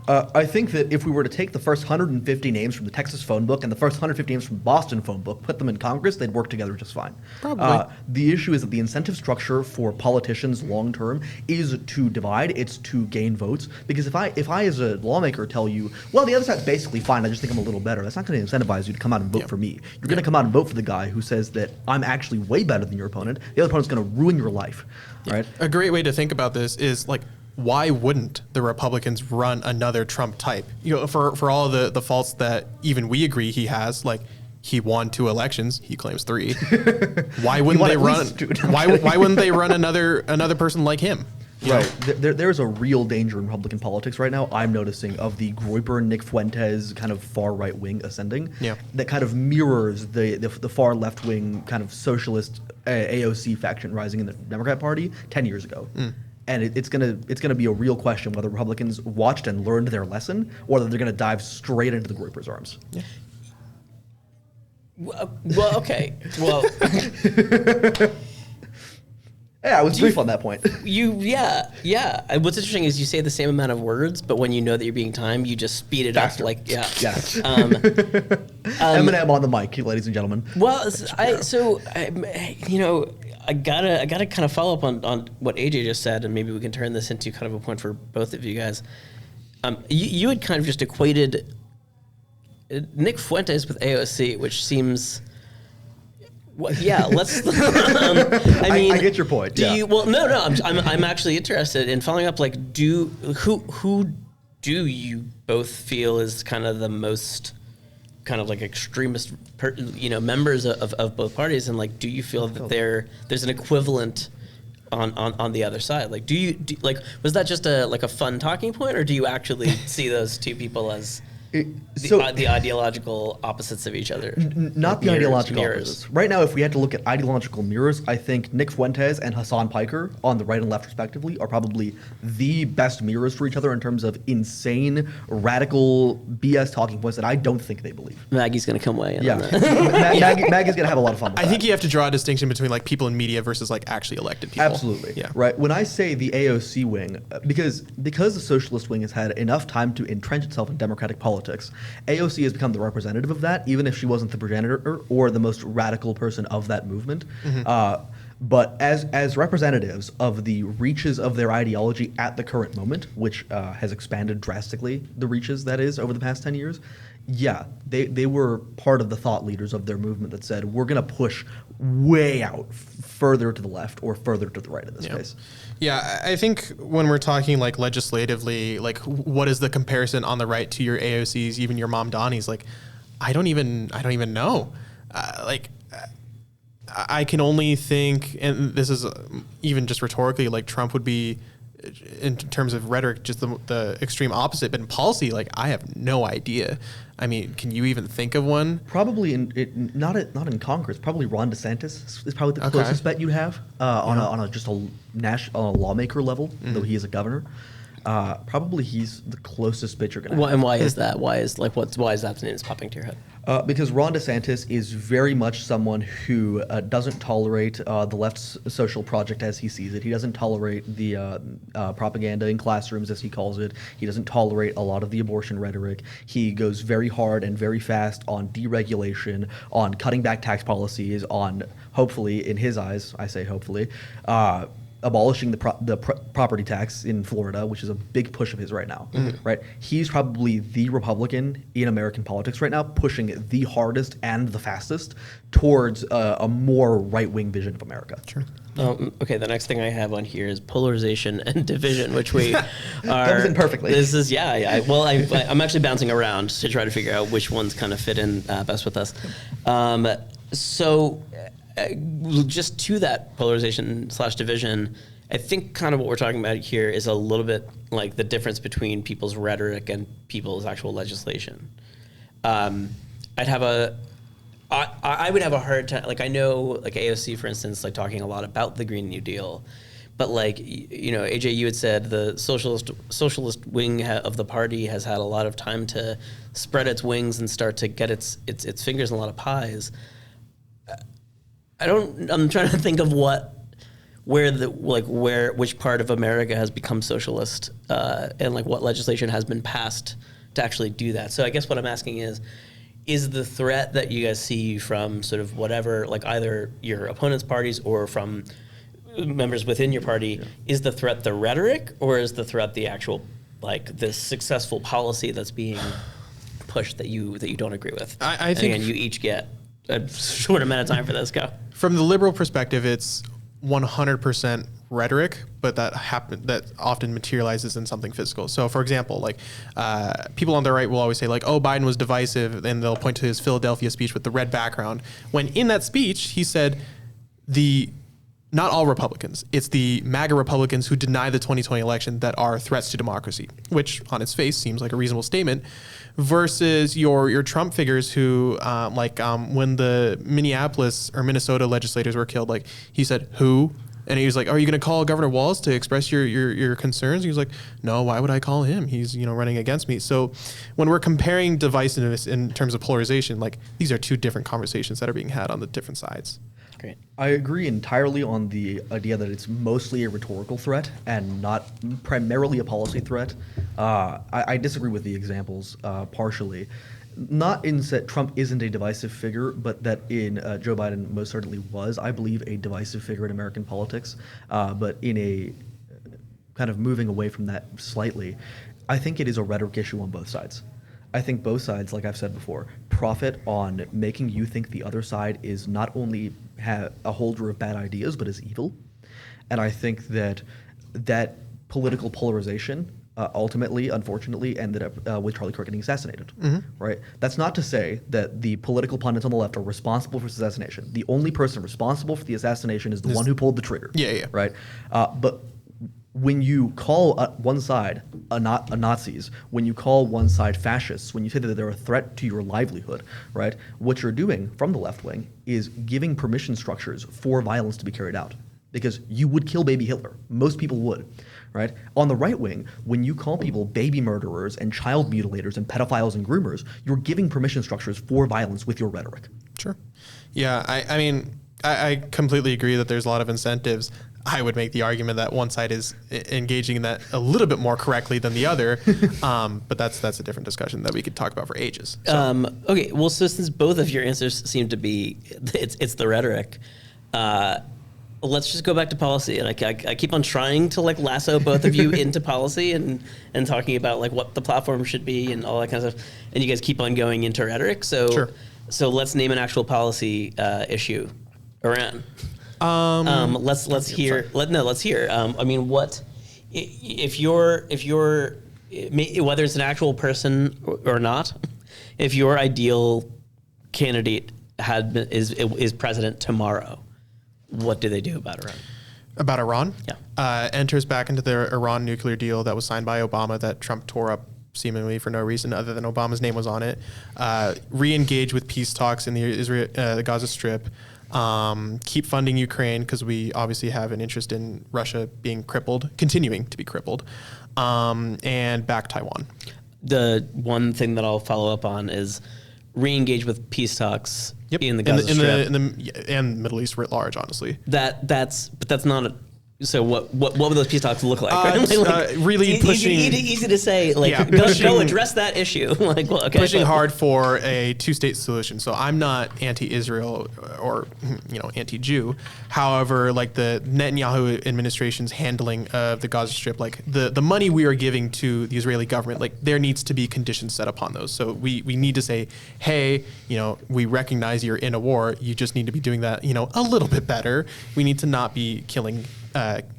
I think that if we were to take the first 150 names from the Texas phone book and the first 150 names from the Boston phone book, put them in Congress, they'd work together just fine. Probably. The issue is that the incentive structure for politicians long term is to divide, it's to gain votes. Because if I as a lawmaker tell you, well, the other side's basically fine, I just think I'm a little better, that's not going to incentivize you to come out and vote for me. You're going to come out and vote for the guy who says that I'm actually way better than your opponent. The other opponent's going to ruin your life. Right? A great way to think about this is like, why wouldn't the Republicans run another Trump type? You know, for all the faults that even we agree he has, like he won 2 elections, he claims 3. Why wouldn't they run? Why wouldn't they run another person like him? Right. There's a real danger in Republican politics right now, I'm noticing, of the Groyper, Nick Fuentes kind of far right wing ascending. Yeah. That kind of mirrors the far left wing kind of socialist AOC faction rising in the Democrat Party 10 years ago. And it's gonna be a real question whether Republicans watched and learned their lesson, or whether they're gonna dive straight into the Groyper's arms. Yeah. Well, okay. Well, Yeah, I was brief on that point. yeah. What's interesting is you say the same amount of words, but when you know that you're being timed, you just speed it Faster. up. Like, yeah. Yes. Eminem on the mic, ladies and gentlemen. Well, I gotta kind of follow up on what AJ just said, and maybe we can turn this into kind of a point for both of you guys. You had kind of just equated Nick Fuentes with AOC, which seems. Well, yeah, let's. I mean, I get your point. Do yeah. you? Well, no. I'm actually interested in following up. Like, who do you both feel is kind of the most kind of like extremist, members of both parties, and like, do you feel that there's an equivalent on the other side? Like, was that just a fun talking point, or do you actually see those two people as the ideological opposites of each other? Not the ideological opposites. Right now, if we had to look at ideological mirrors, I think Nick Fuentes and Hassan Piker on the right and left respectively are probably the best mirrors for each other in terms of insane, radical BS talking points that I don't think they believe. Maggie's going to come way in Yeah. on that. Maggie's going to have a lot of fun with I think you have to draw a distinction between like people in media versus like actually elected people. Absolutely. Yeah. Right. When I say the AOC wing, because the socialist wing has had enough time to entrench itself in democratic politics, AOC has become the representative of that, even if she wasn't the progenitor or the most radical person of that movement. But as representatives of the reaches of their ideology at the current moment, which has expanded drastically, the reaches, that is, over the past 10 years, yeah, they were part of the thought leaders of their movement that said, we're going to push way out further to the left or further to the right in this case. Yeah, I think when we're talking like legislatively, like what is the comparison on the right to your AOCs, even your Mom Donnie's? Like, I don't even know. I can only think, and this is even just rhetorically, like Trump would be, in terms of rhetoric, just the extreme opposite. But in policy, like I have no idea. I mean, can you even think of one? Probably not in Congress. Probably Ron DeSantis is probably the closest bet you have on a lawmaker level, though he is a governor. Probably he's the closest bet you're going to have. And why is that? Why is that the name that's popping to your head? Because Ron DeSantis is very much someone who doesn't tolerate the left's social project as he sees it. He doesn't tolerate the propaganda in classrooms, as he calls it. He doesn't tolerate a lot of the abortion rhetoric. He goes very hard and very fast on deregulation, on cutting back tax policies, on, hopefully, in his eyes, I say hopefully, abolishing the property tax in Florida, which is a big push of his right now, right? He's probably the Republican in American politics right now, pushing it the hardest and the fastest towards a more right-wing vision of America. Sure. Okay, the next thing I have on here is polarization and division, which we are. Comes in perfectly. This is well, I'm actually bouncing around to try to figure out which ones kind of fit in best with us. Just to that polarization/division, I think kind of what we're talking about here is a little bit like the difference between people's rhetoric and people's actual legislation. I would have a hard time, like I know like AOC, for instance, like talking a lot about the Green New Deal, but like, AJ, you had said the socialist wing of the party has had a lot of time to spread its wings and start to get its fingers in a lot of pies. I'm trying to think of which part of America has become socialist, and like what legislation has been passed to actually do that. So I guess what I'm asking is the threat that you guys see from sort of whatever, like either your opponent's parties or from members within your party, is the threat the rhetoric, or is the threat the actual, like, the successful policy that's being pushed that you don't agree with? I think, again, you each get a short amount of time for this. Go. From the liberal perspective, it's 100% rhetoric, but that often materializes in something physical. So, for example, like people on the right will always say, like, "Oh, Biden was divisive," and they'll point to his Philadelphia speech with the red background. When in that speech, he said, not all Republicans, it's the MAGA Republicans who deny the 2020 election that are threats to democracy, which on its face seems like a reasonable statement, versus your Trump figures who, when the Minneapolis or Minnesota legislators were killed, like he said, "Who?" And he was like, "Are you going to call Governor Walz to express your concerns?" He was like, "No, why would I call him? He's running against me." So when we're comparing divisiveness in terms of polarization, like these are two different conversations that are being had on the different sides. Great. I agree entirely on the idea that it's mostly a rhetorical threat and not primarily a policy threat. I disagree with the examples partially. Not in that Trump isn't a divisive figure, but that in Joe Biden most certainly was, I believe, a divisive figure in American politics. But in a kind of moving away from that slightly, I think it is a rhetoric issue on both sides. I think both sides, like I've said before, profit on making you think the other side is not only a holder of bad ideas, but is evil. And I think that political polarization ultimately, unfortunately, ended up with Charlie Kirk getting assassinated. Right? That's not to say that the political pundits on the left are responsible for his assassination. The only person responsible for the assassination is the one who pulled the trigger. Yeah. Right? But when you call one side Nazis, when you call one side fascists, when you say that they're a threat to your livelihood, right? What you're doing from the left wing is giving permission structures for violence to be carried out, because you would kill baby Hitler. Most people would, right? On the right wing, when you call people baby murderers and child mutilators and pedophiles and groomers, you're giving permission structures for violence with your rhetoric. Sure. Yeah, I mean, I completely agree that there's a lot of incentives. I would make the argument that one side is engaging in that a little bit more correctly than the other, but that's a different discussion that we could talk about for ages. So. Okay, well, so since both of your answers seem to be it's the rhetoric, let's just go back to policy. And I keep on trying to like lasso both of you into policy and talking about like what the platform should be and all that kind of stuff. And you guys keep on going into rhetoric. So Sure. So let's name an actual policy issue. Iran. Let's hear. Let's hear. I mean, what if you're whether it's an actual person or not, if your ideal candidate is president tomorrow, what do they do about Iran? About Iran? Yeah. Enters back into the Iran nuclear deal that was signed by Obama that Trump tore up seemingly for no reason other than Obama's name was on it. Re-engage with peace talks in the Gaza Strip. Keep funding Ukraine because we obviously have an interest in Russia being crippled, continuing to be crippled, and back Taiwan. The one thing that I'll follow up on is re-engage with peace talks in the Gaza Strip. And Middle East writ large, honestly. That's not So what would those peace talks look like? Really pushing. Easy to say. Like, Yeah, go address that issue. Like, well, okay, pushing hard for a two-state solution. So I'm not anti-Israel or anti-Jew. However, like the Netanyahu administration's handling of the Gaza Strip, like the money we are giving to the Israeli government, like there needs to be conditions set upon those. So we need to say, hey, we recognize you're in a war. You just need to be doing that, a little bit better. We need to not be killing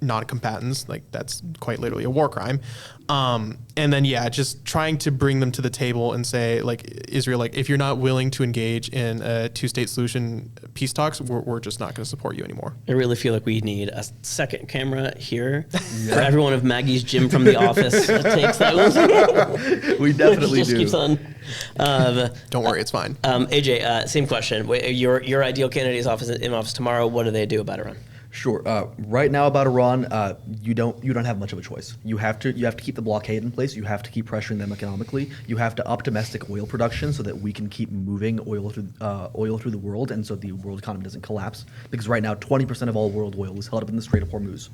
non-combatants, like that's quite literally a war crime. And then just trying to bring them to the table and say, like, Israel, like if you're not willing to engage in a two-state solution peace talks, we're just not going to support you anymore. I really feel like we need a second camera here for every one of Maggie's Jim from the office takes that one. We definitely just do. keeps on. Don't worry, it's fine. AJ, same question. Your ideal candidate's in office tomorrow. What do they do about Iran? Sure. Right now about Iran, you don't have much of a choice. You have to keep the blockade in place. You have to keep pressuring them economically. You have to up domestic oil production so that we can keep moving oil through the world, and so the world economy doesn't collapse. Because right now, 20% of all world oil is held up in the Strait of Hormuz.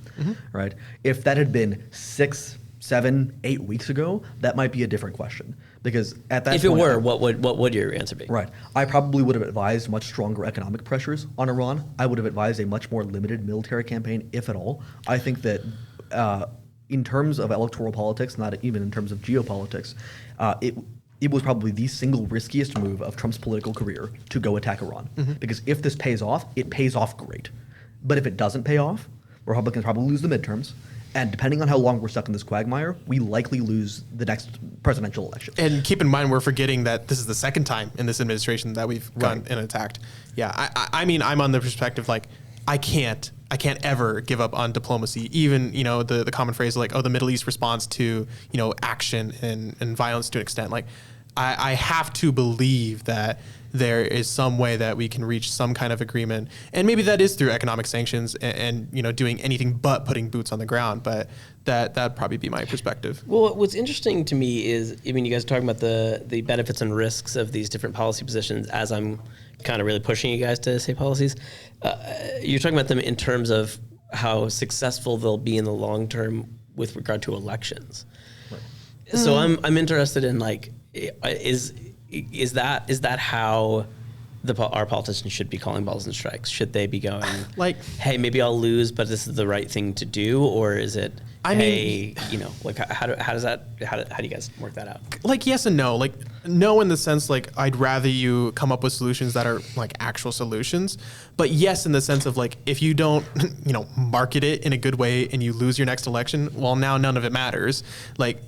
Right. If that had been 6, 7, 8 weeks ago, that might be a different question. Because at that if it were, what would your answer be? Right. I probably would have advised much stronger economic pressures on Iran. I would have advised a much more limited military campaign, if at all. I think that in terms of electoral politics, not even in terms of geopolitics, it was probably the single riskiest move of Trump's political career to go attack Iran. Because if this pays off, it pays off great. But if it doesn't pay off, Republicans probably lose the midterms. And depending on how long we're stuck in this quagmire, we likely lose the next presidential election. And keep in mind, we're forgetting that this is the second time in this administration that we've gone and attacked. Yeah, I mean, I'm on the perspective like I can't ever give up on diplomacy. Even the common phrase like, oh, the Middle East responds to action and violence to an extent. Like I have to believe that there is some way that we can reach some kind of agreement, and maybe that is through economic sanctions and doing anything but putting boots on the ground. But that'd probably be my perspective. Well, what's interesting to me is, I mean, you guys are talking about the benefits and risks of these different policy positions. As I'm kind of really pushing you guys to say policies, you're talking about them in terms of how successful they'll be in the long term with regard to elections. Right. So I'm interested in like, is that how our politicians should be calling balls and strikes? Should they be going like, hey, maybe I'll lose, but this is the right thing to do, or is it, how do you guys work that out? Like yes and no. Like no in the sense like I'd rather you come up with solutions that are like actual solutions, but yes in the sense of like if you don't market it in a good way and you lose your next election, well now none of it matters. Like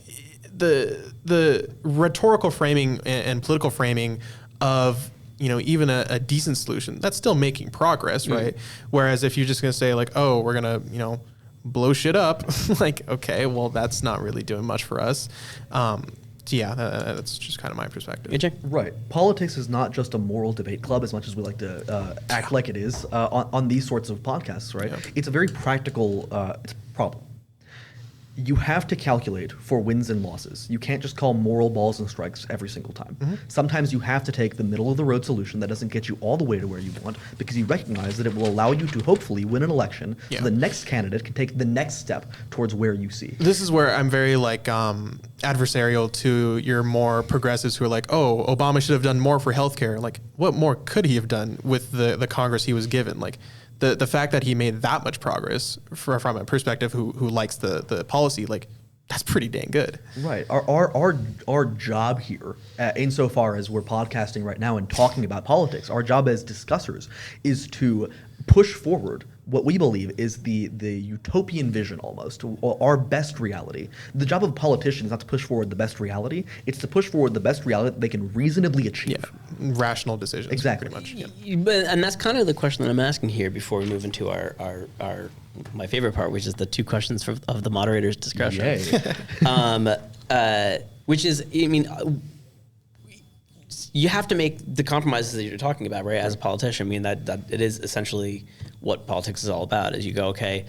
the rhetorical framing and political framing of even a decent solution, that's still making progress, right? Whereas if you're just going to say like, oh, we're going to blow shit up, like, okay, well that's not really doing much for us. That's just kind of my perspective. AJ? Right. Politics is not just a moral debate club as much as we like to act like it is on these sorts of podcasts, right? Yeah. It's a very practical problem. You have to calculate for wins and losses. You can't just call moral balls and strikes every single time. Sometimes you have to take the middle of the road solution that doesn't get you all the way to where you want, because you recognize that it will allow you to hopefully win an election so the next candidate can take the next step towards where you see. This is where I'm very like adversarial to your more progressives who are like, oh, Obama should have done more for healthcare. Like what more could he have done with the Congress he was given? Like the fact that he made that much progress from a perspective who likes the policy, like that's pretty dang good. Right. Our job here, insofar as we're podcasting right now and talking about politics, our job as discussers is to push forward what we believe is the utopian vision almost, our best reality. The job of a politician is not to push forward the best reality, it's to push forward the best reality that they can reasonably achieve. Yeah, rational decisions. Exactly. Pretty much. Yeah. And that's kind of the question that I'm asking here before we move into our my favorite part, which is the two questions of the moderator's discretion. Which is, I mean, you have to make the compromises that you're talking about, right? As a politician, I mean that it is essentially what politics is all about. Is you go, okay,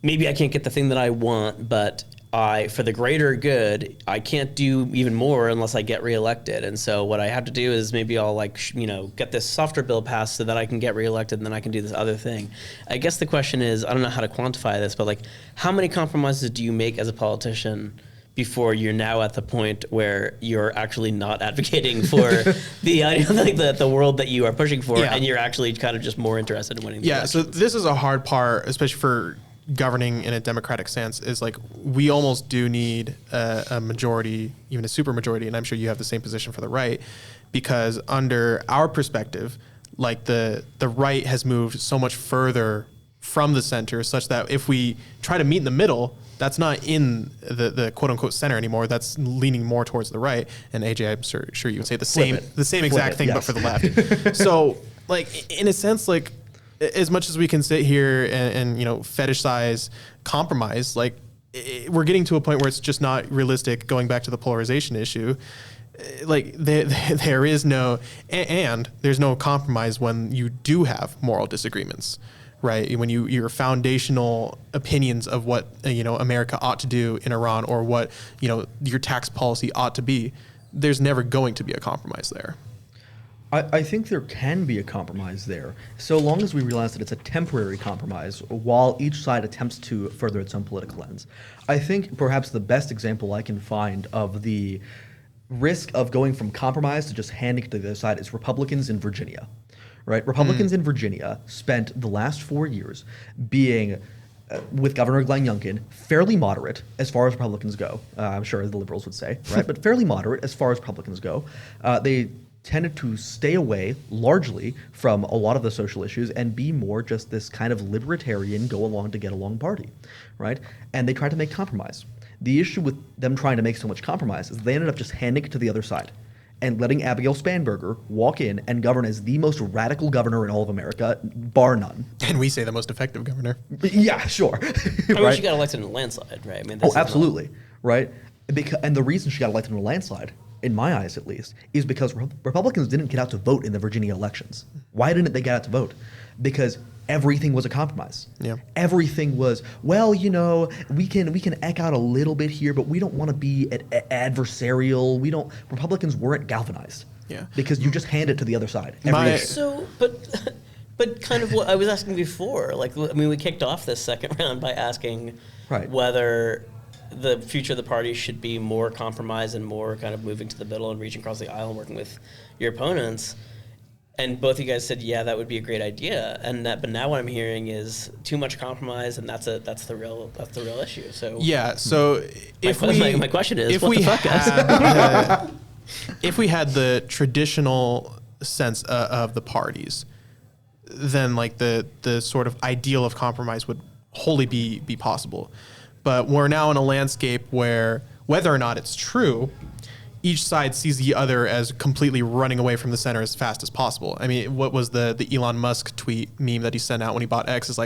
maybe I can't get the thing that I want, but for the greater good, I can't do even more unless I get reelected. And so what I have to do is maybe I'll get this software bill passed so that I can get reelected, and then I can do this other thing. I guess the question is, I don't know how to quantify this, but how many compromises do you make as a politician before you're now at the point where you're actually not advocating for the world that you are pushing for, and you're actually kind of just more interested in winning the elections? So this is a hard part, especially for governing in a democratic sense, is we almost do need a majority, even a super majority, and I'm sure you have the same position for the right, because under our perspective, the right has moved so much further from the center, such that if we try to meet in the middle, that's not in the quote unquote center anymore. That's leaning more towards the right. And AJ, I'm sure you would say the same exact thing, but for the left. So in a sense, as much as we can sit here and fetishize compromise, we're getting to a point where it's just not realistic. Going back to the polarization issue, there is no, and there's no compromise when you do have moral disagreements, right? When your foundational opinions of what America ought to do in Iran, or what your tax policy ought to be, there's never going to be a compromise there. I think there can be a compromise there, so long as we realize that it's a temporary compromise while each side attempts to further its own political ends. I think perhaps the best example I can find of the risk of going from compromise to just handing it to the other side is Republicans in Virginia, right? Republicans in Virginia spent the last 4 years being, with Governor Glenn Youngkin, fairly moderate as far as Republicans go. I'm sure the liberals would say, right? But fairly moderate as far as Republicans go. They tended to stay away largely from a lot of the social issues and be more just this kind of libertarian go along to get along party, right? And they tried to make compromise. The issue with them trying to make so much compromise is they ended up just handing it to the other side and letting Abigail Spanberger walk in and govern as the most radical governor in all of America, bar none. And we say the most effective governor. Yeah, sure. I mean, she got elected in a landslide, right? I mean, absolutely, right? And the reason she got elected in a landslide, in my eyes at least, is because Republicans didn't get out to vote in the Virginia elections. Why didn't they get out to vote? Because everything was a compromise. Yeah. Everything was, we can eck out a little bit here, but we don't want to be adversarial. Republicans weren't galvanized. Yeah. Because you just hand it to the other side. But kind of what I was asking before, we kicked off this second round by asking whether the future of the party should be more compromise and more kind of moving to the middle and reaching across the aisle and working with your opponents. And both of you guys said, yeah, that would be a great idea. But now what I'm hearing is too much compromise, and that's the real issue. So yeah. So my question is, if what the fuck, guys? If we had the traditional sense of the parties, then the sort of ideal of compromise would wholly be possible. But we're now in a landscape where, whether or not it's true, each side sees the other as completely running away from the center as fast as possible. I mean, what was the Elon Musk tweet meme that he sent out when he bought X? Is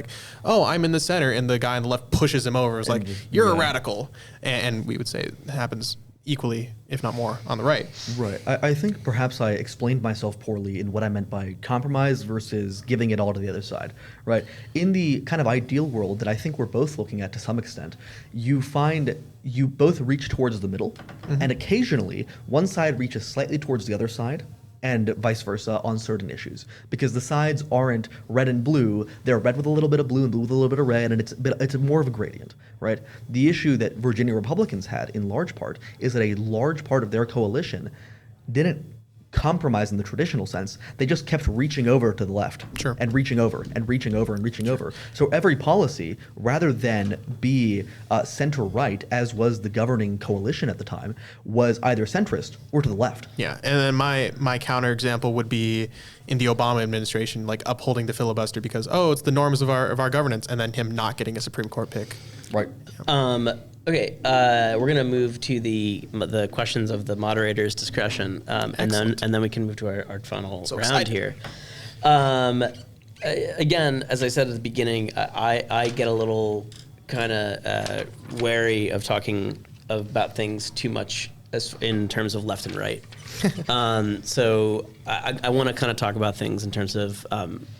oh, I'm in the center, and the guy on the left pushes him over. It's you're a radical. And we would say it happens equally, if not more, on the right. Right. I think perhaps I explained myself poorly in what I meant by compromise versus giving it all to the other side. Right. In the kind of ideal world that I think we're both looking at to some extent, you find you both reach towards the middle, and occasionally one side reaches slightly towards the other side, and vice versa on certain issues, because the sides aren't red and blue; they're red with a little bit of blue and blue with a little bit of red, and it's more of a gradient, right? The issue that Virginia Republicans had, in large part, is that a large part of their coalition didn't compromise in the traditional sense. They just kept reaching over to the left, Sure. and reaching over and reaching over and reaching over. So every policy, rather than be center right, as was the governing coalition at the time, was either centrist or to the left. Yeah, and then my counterexample would be in the Obama administration, upholding the filibuster because it's the norms of our governance, and then him not getting a Supreme Court pick. Right. Okay, we're gonna move to the questions of the moderator's discretion, and then we can move to our final round excited. here. Again, as I said at the beginning, I get a little kind of wary of talking about things too much in terms of left and right. So I want to kind of talk about things in terms of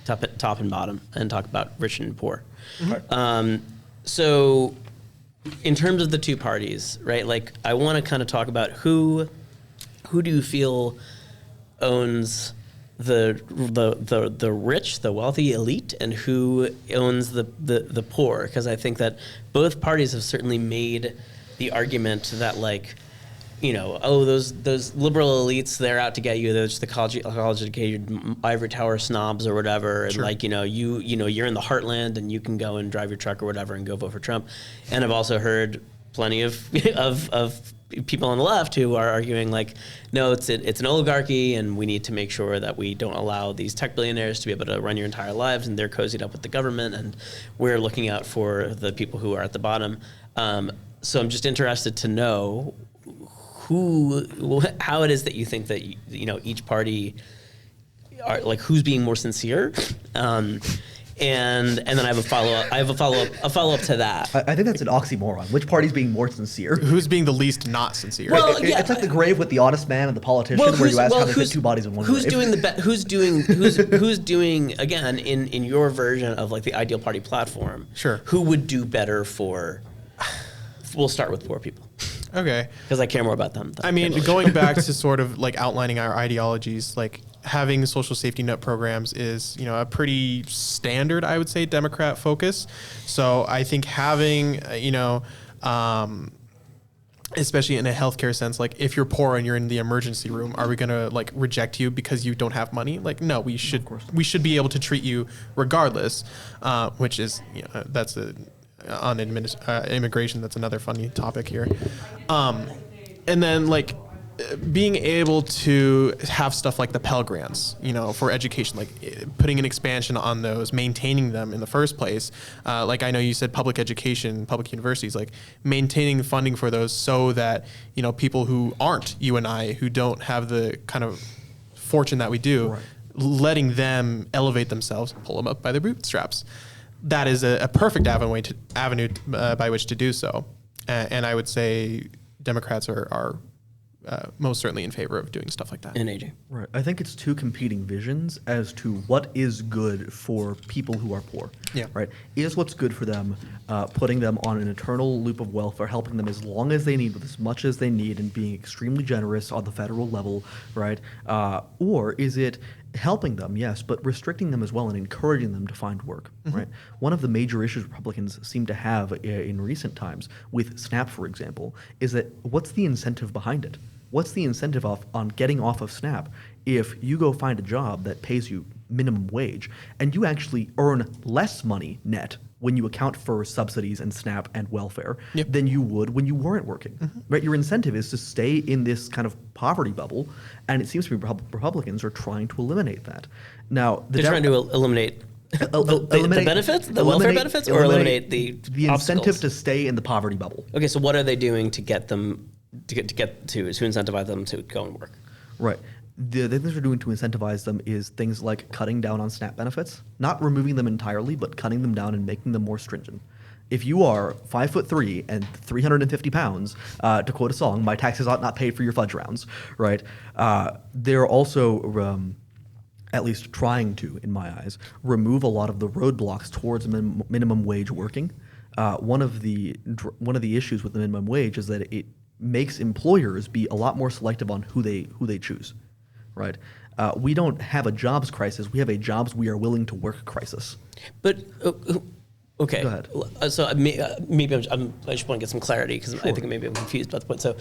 top and bottom, and talk about rich and poor. Right. So in terms of the two parties, right? Like, I want to kind of talk about who do you feel owns the rich, the wealthy elite, and who owns the poor? Because I think that both parties have certainly made the argument that, like, you know, oh, those liberal elites, they're out to get you. Those the college educated ivory tower snobs or whatever, and like, you know, you're in the heartland and you can go and drive your truck or whatever and go vote for Trump. And I've also heard plenty of of people on the left who are arguing like, no, it's an oligarchy, and we need to make sure that we don't allow these tech billionaires to be able to run your entire lives, and they're cozied up with the government, and we're looking out for the people who are at the bottom. So I'm just interested to know how it is that you think that you know each party are like who's being more sincere, and then I have a follow up to that. I think that's an oxymoron. Which party's being more sincere? Who's being the least not sincere? Well, yeah. It's like the grave with the honest man and the politician, where you ask how they fit two bodies in one grave. Who's doing again in your version of like the ideal party platform? Sure. Who would do better for? We'll start with poor people. Okay. Because I care more about them. I mean, going back to sort of like outlining our ideologies, like having social safety net programs is, you know, a pretty standard, I would say, Democrat focus. So I think having, you know, especially in a healthcare sense, like if you're poor and you're in the emergency room, are we going to like reject you because you don't have money? Like, no, we should be able to treat you regardless, which is, you know, that's on immigration, that's another funny topic here. And then like being able to have stuff like the Pell Grants, you know, for education, like putting an expansion on those, maintaining them in the first place. Like I know you said public education, public universities, like maintaining funding for those so that, you know, people who aren't you and I, who don't have the kind of fortune that we do, right, letting them elevate themselves, pull them up by their bootstraps. That is a perfect avenue by which to do so. And I would say Democrats are most certainly in favor of doing stuff like that. And AJ. Right. I think it's two competing visions as to what is good for people who are poor. Yeah. Right. Is what's good for them putting them on an eternal loop of welfare, helping them as long as they need, with as much as they need, and being extremely generous on the federal level, right? Or is it helping them, yes, but restricting them as well and encouraging them to find work, right? One of the major issues Republicans seem to have in recent times with SNAP, for example, is that what's the incentive behind it? What's the incentive on getting off of SNAP if you go find a job that pays you minimum wage and you actually earn less money net when you account for subsidies and SNAP and welfare than you would when you weren't working, right? Your incentive is to stay in this kind of poverty bubble, and it seems to me Republicans are trying to eliminate that. Now, they're trying to eliminate the benefits, the welfare benefits, or eliminate the incentive to stay in the poverty bubble. Okay, so what are they doing to get them to incentivize them to go and work? Right. The things we're doing to incentivize them is things like cutting down on SNAP benefits, not removing them entirely, but cutting them down and making them more stringent. If you are 5'3" and 350 pounds, to quote a song, "My taxes ought not pay for your fudge rounds," right? They're also, at least trying to, in my eyes, remove a lot of the roadblocks towards minimum wage working. One of the issues with the minimum wage is that it makes employers be a lot more selective on who they choose. Right. We don't have a jobs crisis. We have a jobs we are willing to work crisis. But okay. Go ahead. So maybe I just want to get some clarity because I think maybe I'm confused about the point. So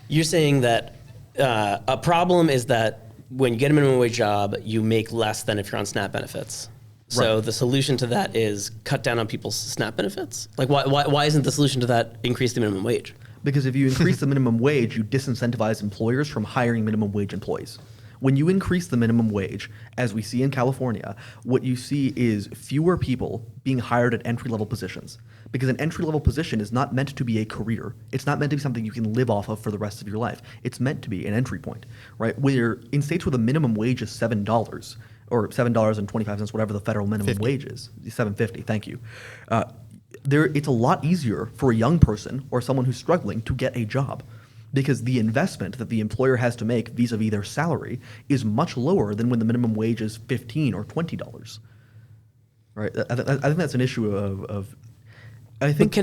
you're saying that a problem is that when you get a minimum wage job, you make less than if you're on SNAP benefits. So Right. the solution to that is cut down on people's SNAP benefits? Like why isn't the solution to that increase the minimum wage? Because if you increase the minimum wage, you disincentivize employers from hiring minimum wage employees. When you increase the minimum wage, as we see in California, what you see is fewer people being hired at entry-level positions. Because an entry-level position is not meant to be a career. It's not meant to be something you can live off of for the rest of your life. It's meant to be an entry point, right? Where in states where the minimum wage is $7 or $7.25, whatever the federal minimum wage is, $7.50. Thank you. It's a lot easier for a young person or someone who's struggling to get a job, because the investment that the employer has to make vis-a-vis their salary is much lower than when the minimum wage is $15 or $20. Right? I think that's an issue of I think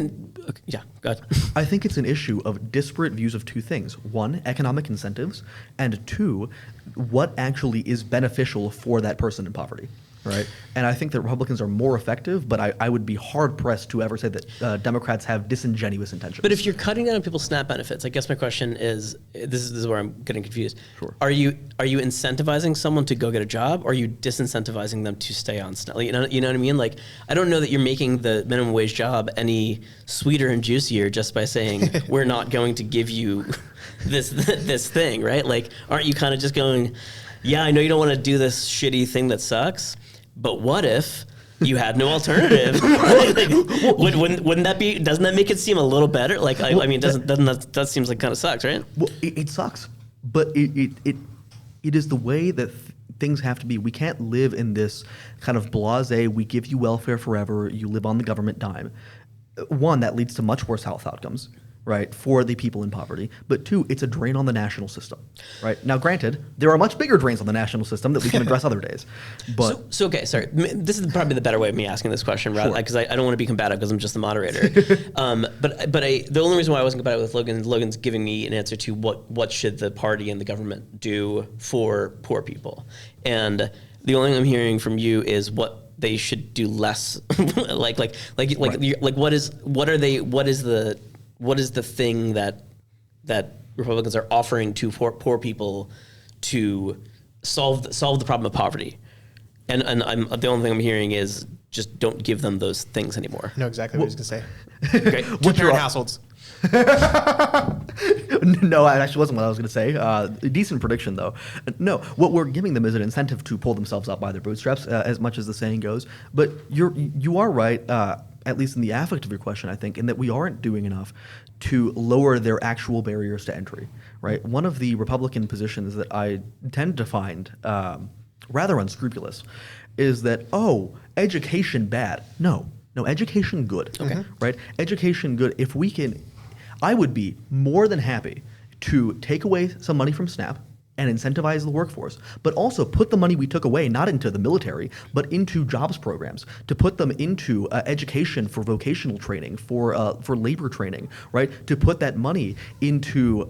yeah, go ahead. I think it's an issue of disparate views of two things. One, economic incentives, and two, what actually is beneficial for that person in poverty, right? And I think that Republicans are more effective, but I would be hard-pressed to ever say that Democrats have disingenuous intentions. But if you're cutting down on people's SNAP benefits, I guess my question is, this is where I'm getting confused. Sure. Are you incentivizing someone to go get a job, or are you disincentivizing them to stay on SNAP? Like, you know what I mean? Like, I don't know that you're making the minimum wage job any sweeter and juicier just by saying we're not going to give you this thing, right? Like, aren't you kind of just going, yeah, I know you don't want to do this shitty thing that sucks, but what if you had no alternative? Like, wouldn't that be? Doesn't that make it seem a little better? Like, I mean, doesn't that seems like kind of sucks, right? Well, it sucks, but it is the way that things have to be. We can't live in this kind of blasé, we give you welfare forever, you live on the government dime. One, that leads to much worse health outcomes, right, for the people in poverty. But two, it's a drain on the national system, right? Now, granted, there are much bigger drains on the national system that we can address other days. But So okay, sorry. This is probably the better way of me asking this question, right? Sure. Because I don't want to be combative because I'm just the moderator. The only reason why I wasn't combative with Logan's giving me an answer to what should the party and the government do for poor people, and the only thing I'm hearing from you is what they should do less. like what is the thing that Republicans are offering to poor people to solve the problem of poverty? And I'm the only thing I'm hearing is just don't give them those things anymore. I know exactly what he's going to say. Okay. Two-parent households. No, it actually wasn't what I was going to say. A decent prediction, though. No, what we're giving them is an incentive to pull themselves up by their bootstraps, as much as the saying goes. But you are right, at least in the affect of your question, I think, in that we aren't doing enough to lower their actual barriers to entry. Right. One of the Republican positions that I tend to find rather unscrupulous is that education bad. No, education good. Okay. Right. Education good. If we can. I would be more than happy to take away some money from SNAP and incentivize the workforce, but also put the money we took away not into the military, but into jobs programs, to put them into education for vocational training, for labor training, right? To put that money into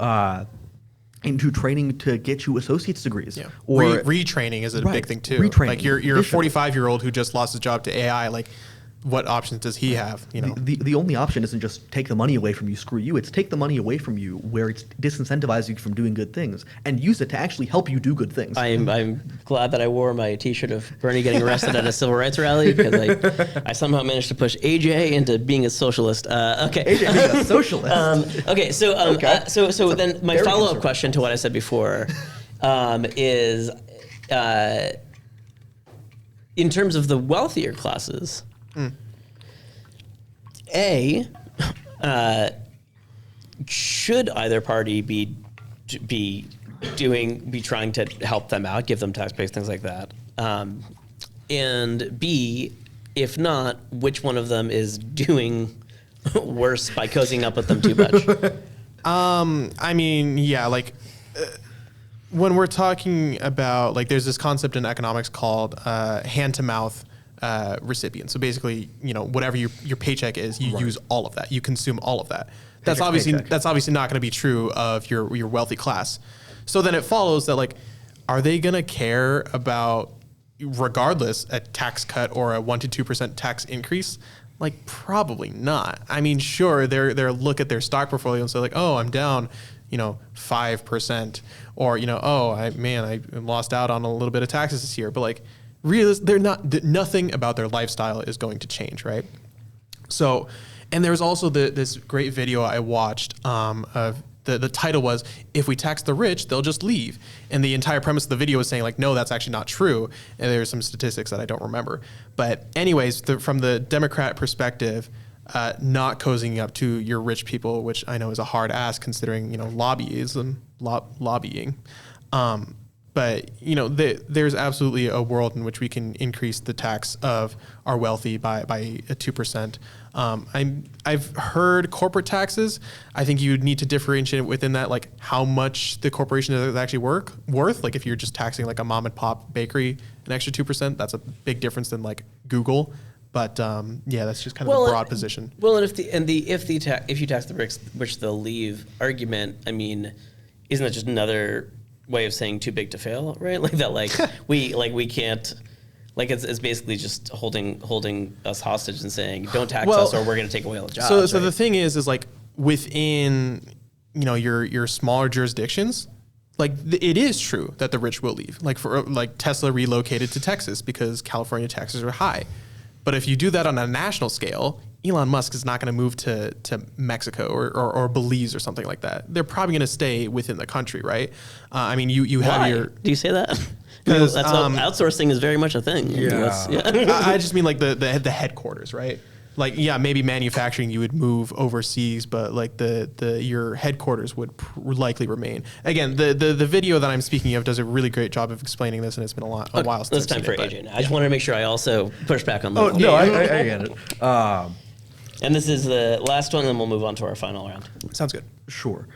training to get you associate's degrees. Yeah. Or retraining is a Right. big thing too. Retraining. Like you're a Additionally. 45-year-old who just lost his job to AI. Like, what options does he have? You know, The only option isn't just take the money away from you, screw you. It's take the money away from you where it's disincentivizing you from doing good things and use it to actually help you do good things. I'm glad that I wore my T-shirt of Bernie getting arrested at a civil rights rally because I somehow managed to push AJ into being a socialist. Okay. AJ being a socialist. Okay. So then my very follow-up conservative. question to what I said before is in terms of the wealthier classes. Should either party be trying to help them out, give them tax breaks, things like that? And B, if not, which one of them is doing worse by cozying up with them too much? I mean, yeah, like when we're talking about, like, there's this concept in economics called hand-to-mouth recipient. So basically, you know, whatever your paycheck is, you use all of that. You consume all of that. That's Paycheck. obviously not going to be true of your wealthy class. So then it follows that, like, are they going to care about, regardless, a tax cut or a 1% to 2% tax increase? Like, probably not. I mean, sure, they're look at their stock portfolio and say, like, oh, I'm down, 5%, or I lost out on a little bit of taxes this year. But like, nothing about their lifestyle is going to change, right? So, and there's also this great video I watched of the title was, if we tax the rich, they'll just leave. And the entire premise of the video was saying, like, no, that's actually not true. And there's some statistics that I don't remember. But anyways, from the Democrat perspective, not cozying up to your rich people, which I know is a hard ask considering, lobbying. But there's absolutely a world in which we can increase the tax of our wealthy by a 2%. I've heard corporate taxes. I think you need to differentiate within that, like how much the corporation is actually worth. Like if you're just taxing like a mom and pop bakery an extra 2%, that's a big difference than like Google. But yeah, that's just kind of the broad position. Well, and if you tax the rich, which they'll leave argument, I mean, isn't that just another way of saying too big to fail, right? Like that, we can't. Like it's basically just holding us hostage and saying, don't tax us or we're going to take away all the jobs. So the thing is like within, your smaller jurisdictions, like it is true that the rich will leave. Like Tesla relocated to Texas because California taxes are high. But if you do that on a national scale, Elon Musk is not going to move to Mexico or Belize or something like that. They're probably going to stay within the country, right? I mean, you have your. Do you say that? Because outsourcing is very much a thing. I just mean like the headquarters, right? Like, yeah, maybe manufacturing you would move overseas, but like your headquarters would likely remain. Again, the video that I'm speaking of does a really great job of explaining this, and it's been a while since it's time for AJ now. I just wanted to make sure I also push back on that. Oh, no, I get it. And this is the last one, and then we'll move on to our final round. Sounds good. Sure.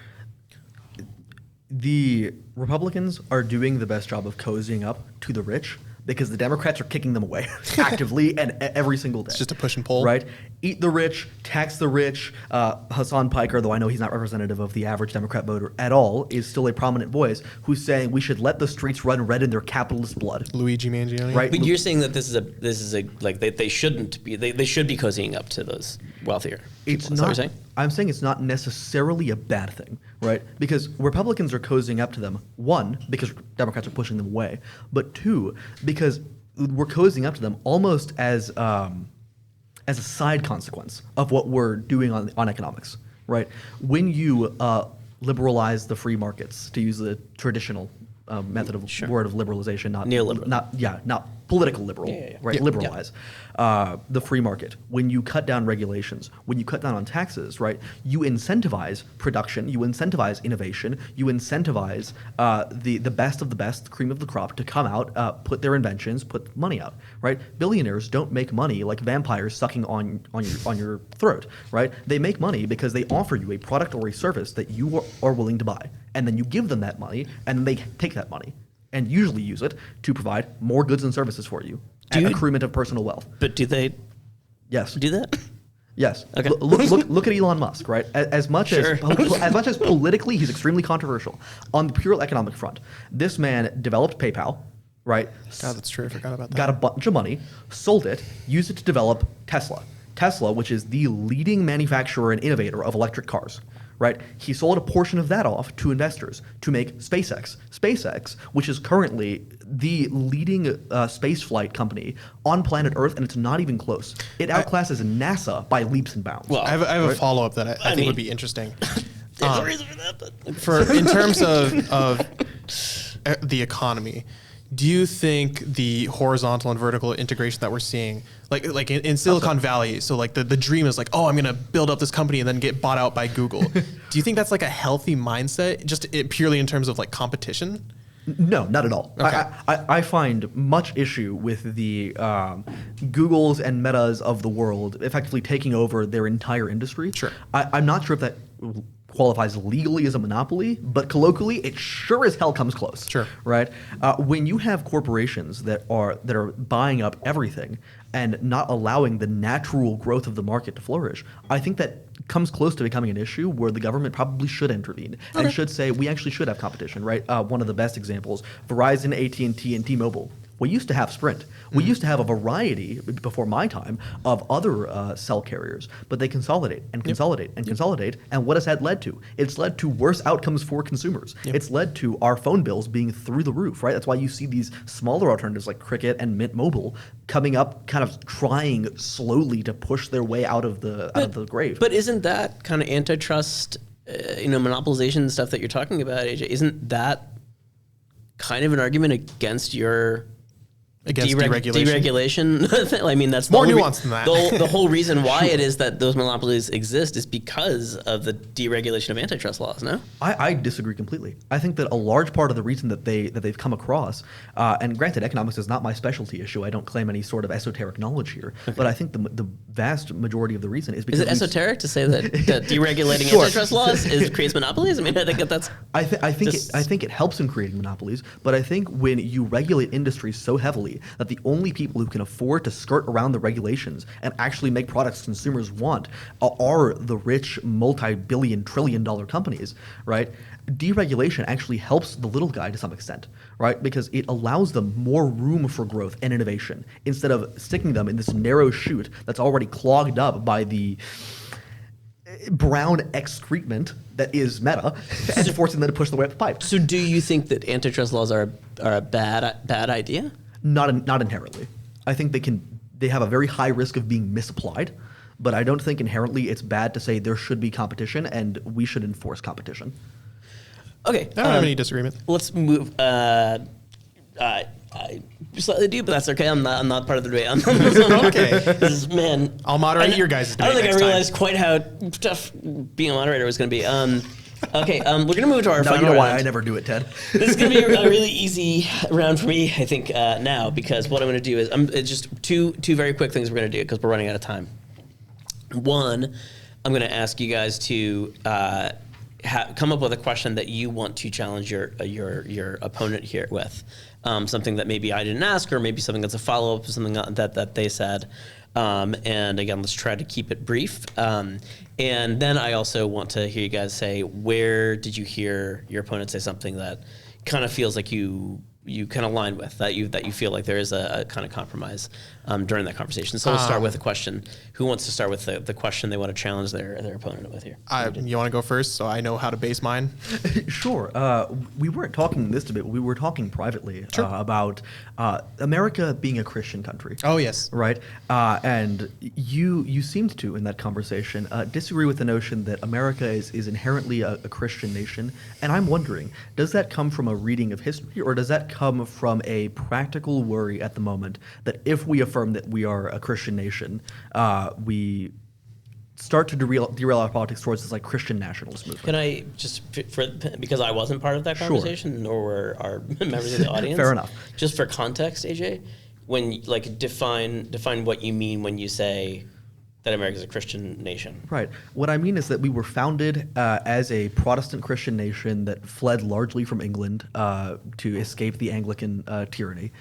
The Republicans are doing the best job of cozying up to the rich because the Democrats are kicking them away actively and every single day. It's just a push and pull. Right? Eat the rich, tax the rich. Hassan Piker, though I know he's not representative of the average Democrat voter at all, is still a prominent voice who's saying we should let the streets run red in their capitalist blood. Luigi Mangione. Right? But you're saying that this is a like they shouldn't be they should be cozying up to those wealthier. It's people. Is that what not. you're saying? I'm saying it's not necessarily a bad thing, right? Because Republicans are cozying up to them. One, because Democrats are pushing them away, but two, because we're cozying up to them almost as a side consequence of what we're doing on economics, right? When you liberalize the free markets, to use the traditional method of word of liberalization, not neoliberal, not political liberal, right? Yeah, Liberalize the free market. When you cut down regulations, when you cut down on taxes, right? You incentivize production, you incentivize innovation, you incentivize the best of the best, the cream of the crop, to come out, put their inventions, put money out, right? Billionaires don't make money like vampires sucking on your throat, right? They make money because they offer you a product or a service that you are willing to buy, and then you give them that money, and then they take that money and usually use it to provide more goods and services for you at accruement of personal wealth. But do they Yes. do that? Yes. Okay. Look at Elon Musk, right? As much as politically he's extremely controversial, on the pure economic front, this man developed PayPal, right? God, that's true. I forgot about that. Got a bunch of money, sold it, used it to develop Tesla. Tesla, which is the leading manufacturer and innovator of electric cars, right? He sold a portion of that off to investors to make SpaceX. SpaceX, which is currently the leading space flight company on planet Earth, and it's not even close. It outclasses NASA by leaps and bounds. Well, I have a follow-up that I think would be interesting. There's a reason for that, but In terms of the economy, do you think the horizontal and vertical integration that we're seeing, like in Silicon Valley, so like the dream is like, oh, I'm gonna build up this company and then get bought out by Google. Do you think that's like a healthy mindset, just purely in terms of like competition? No, not at all. Okay. I find much issue with the Googles and Metas of the world effectively taking over their entire industry. Sure. I'm not sure if that qualifies legally as a monopoly, but colloquially, it sure as hell comes close. Sure. Right? When you have corporations that are buying up everything and not allowing the natural growth of the market to flourish, I think that comes close to becoming an issue where the government probably should intervene and should say we actually should have competition. Right? One of the best examples: Verizon, AT&T, and T-Mobile. We used to have Sprint. We used to have a variety, before my time, of other cell carriers, but they consolidate and consolidate and consolidate. And what has that led to? It's led to worse outcomes for consumers. It's led to our phone bills being through the roof, right? That's why you see these smaller alternatives like Cricket and Mint Mobile coming up, kind of trying slowly to push their way out of the grave. But isn't that kind of antitrust, monopolization stuff that you're talking about, AJ? Isn't that kind of an argument against your deregulation? I mean, that's more nuanced than that. The whole reason why it is that those monopolies exist is because of the deregulation of antitrust laws. No, I disagree completely. I think that a large part of the reason that they've come across, and granted, economics is not my specialty issue. I don't claim any sort of esoteric knowledge here, but I think the vast majority of the reason is because is it esoteric to say that deregulating antitrust laws creates monopolies? I mean, I think that's. I think it helps in creating monopolies, but I think when you regulate industries so heavily inherently that the only people who can afford to skirt around the regulations and actually make products consumers want are the rich multi-billion, trillion-dollar companies, right? Deregulation actually helps the little guy to some extent, right? Because it allows them more room for growth and innovation instead of sticking them in this narrow chute that's already clogged up by the brown excrement that is Meta and forcing them to push the way up the pipe. So do you think that antitrust laws are a bad idea? Not inherently. I think they have a very high risk of being misapplied, but I don't think inherently it's bad to say there should be competition and we should enforce competition. Okay. I don't have any disagreement. Let's move. I slightly do, but that's okay. I'm not part of the debate. Okay. This is, man. I'll moderate your guys' I don't debate think I next time. realized quite how tough being a moderator was going to be. Okay. We're gonna move to our Now final you know why round. I never do it, Ted. This is going to be a really easy round for me, I think, now, because what I'm going to do is it's just two very quick things we're going to do because we're running out of time. One, I'm going to ask you guys to come up with a question that you want to challenge your opponent here with. Something that maybe I didn't ask, or maybe something that's a follow-up to something that they said. And again, let's try to keep it brief. And then I also want to hear you guys say, where did you hear your opponent say something that kind of feels like you kind of align with, that you feel like there is a kind of compromise during that conversation. So we'll start with a question. Who wants to start with the question they want to challenge their opponent with here? You want to go first, so I know how to base mine? Sure. We weren't talking in this debate, but we were talking privately about America being a Christian country. Oh, yes. Right? And you seemed to, in that conversation, disagree with the notion that America is inherently a Christian nation. And I'm wondering, does that come from a reading of history, or does that come from a practical worry at the moment that if we affirm that we are a Christian nation, we start to derail our politics towards this like Christian nationalist movement? Can I just, because I wasn't part of that conversation, nor were our members of the audience. Fair enough. Just for context, AJ, when define what you mean when you say that America is a Christian nation. Right. What I mean is that we were founded as a Protestant Christian nation that fled largely from England to escape the Anglican tyranny.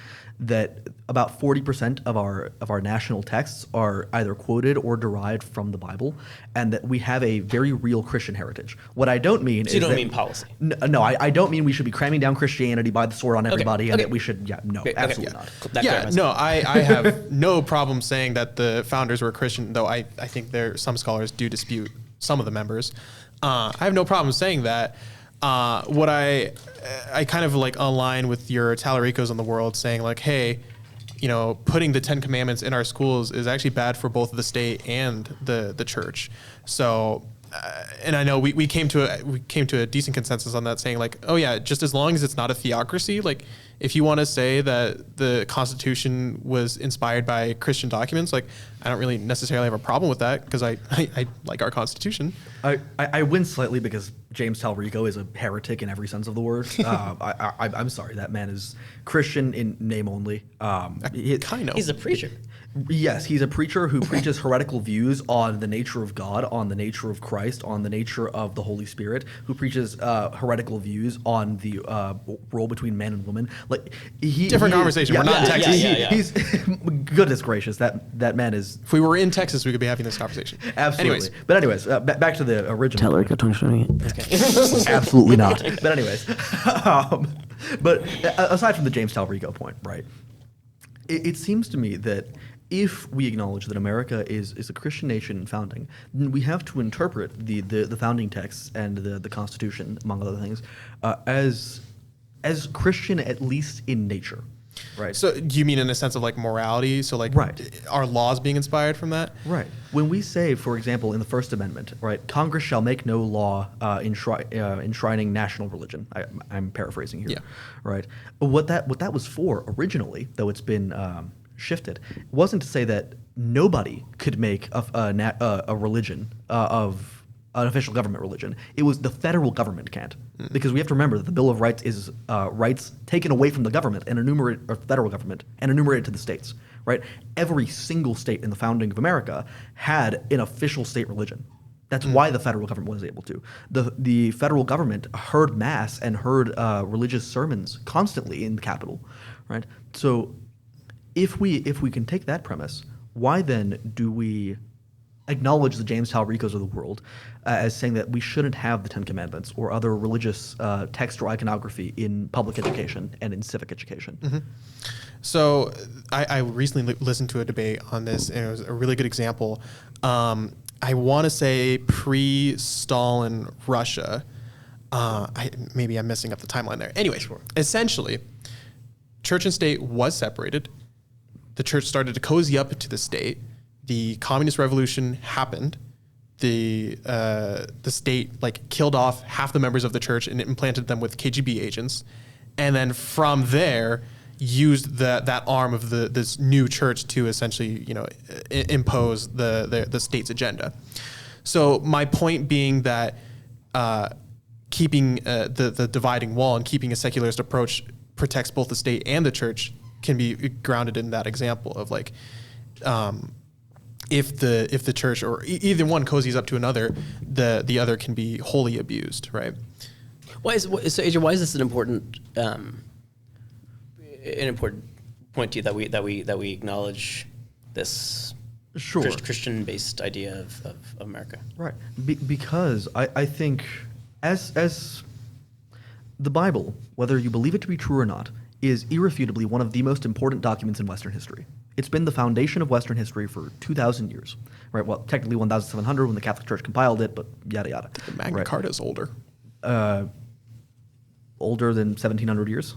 That about 40% of our national texts are either quoted or derived from the Bible, and that we have a very real Christian heritage. What I don't mean is you don't mean policy. No, I don't mean we should be cramming down Christianity by the sword on everybody, and okay. that we should. Yeah, no, Okay, absolutely okay. not. That Yeah, clarifies. no, I have no problem saying that the founders were Christian, though I think some scholars do dispute some of the members. I have no problem saying that. What I kind of like align with your Talaricos on the world saying like, hey, putting the 10 Commandments in our schools is actually bad for both the state and the church. So, and I know we came to a decent consensus on that, saying like, oh yeah, just as long as it's not a theocracy, like if you want to say that the Constitution was inspired by Christian documents, like I don't really necessarily have a problem with that because I like our Constitution. I win slightly because James Talrico is a heretic in every sense of the word. I'm sorry, that man is Christian in name only. Kind of. He's a preacher. Yes, he's a preacher who preaches heretical views on the nature of God, on the nature of Christ, on the nature of the Holy Spirit, who preaches heretical views on the role between man and woman. Like Different conversation. We're not in Texas. Yeah. He's goodness gracious, that man is If we were in Texas, we could be having this conversation. absolutely. Anyways, back to the original. Talarico tongue. Okay. Absolutely not. But anyways, but aside from the James Talrico point, right? It seems to me that if we acknowledge that America is a Christian nation in founding, then we have to interpret the founding texts and the Constitution, among other things, as Christian, at least in nature. Right. So do you mean in a sense of like morality? So like are laws being inspired from that? Right. When we say, for example, in the First Amendment, right, Congress shall make no law enshrining national religion. I'm paraphrasing here. Yeah. Right. What that was for originally, though it's been shifted, wasn't to say that nobody could make a religion of an official government religion. It was the federal government can't, because we have to remember that the Bill of Rights is rights taken away from the government and enumerated, or federal government, and enumerated to the states. Right? Every single state in the founding of America had an official state religion. That's why the federal government was able to. The federal government heard mass and heard religious sermons constantly in the Capitol. Right? So if we can take that premise, why then do we acknowledge the James Talricos of the world as saying that we shouldn't have the Ten Commandments or other religious text or iconography in public education and in civic education? Mm-hmm. So I recently listened to a debate on this, and it was a really good example. I want to say pre-Stalin Russia. Maybe I'm messing up the timeline there. Anyway, essentially, church and state was separated. The church started to cozy up to the state. The communist revolution happened. The state killed off half the members of the church and implanted them with KGB agents, and then from there used that arm of this new church to essentially impose the state's agenda. So my point being that keeping the dividing wall and keeping a secularist approach protects both the state and the church can be grounded in that example of if the church or either one cozies up to another, the other can be wholly abused, right? AJ, why is this an important point to you that we acknowledge this Christian-based idea of America? Right, because I think as the Bible, whether you believe it to be true or not, is irrefutably one of the most important documents in Western history. It's been the foundation of Western history for 2,000 years, right? Well, technically 1,700 when the Catholic Church compiled it, but yada yada. The Magna Carta is older. Older than 1,700 years?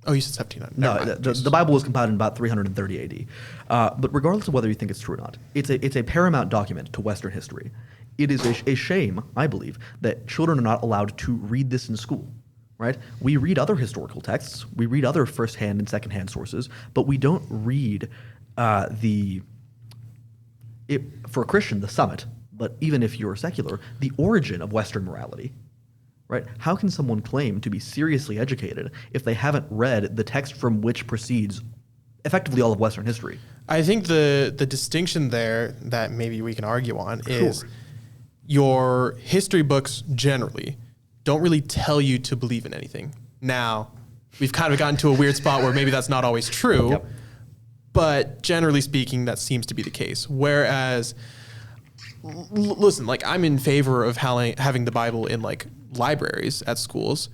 Oh, you said 1,700. No, the Bible was compiled in about 330 AD. But regardless of whether you think it's true or not, it's a paramount document to Western history. It is a shame, I believe, that children are not allowed to read this in school. Right? We read other historical texts, we read other first-hand and second-hand sources, but we don't read for a Christian, the summit, but even if you're secular, the origin of Western morality. Right? How can someone claim to be seriously educated if they haven't read the text from which proceeds effectively all of Western history? I think the distinction there that maybe we can argue on is your history books generally don't really tell you to believe in anything. Now, we've kind of gotten to a weird spot where maybe that's not always true, but generally speaking, that seems to be the case. Whereas, listen, I'm in favor of having the Bible in libraries at schools,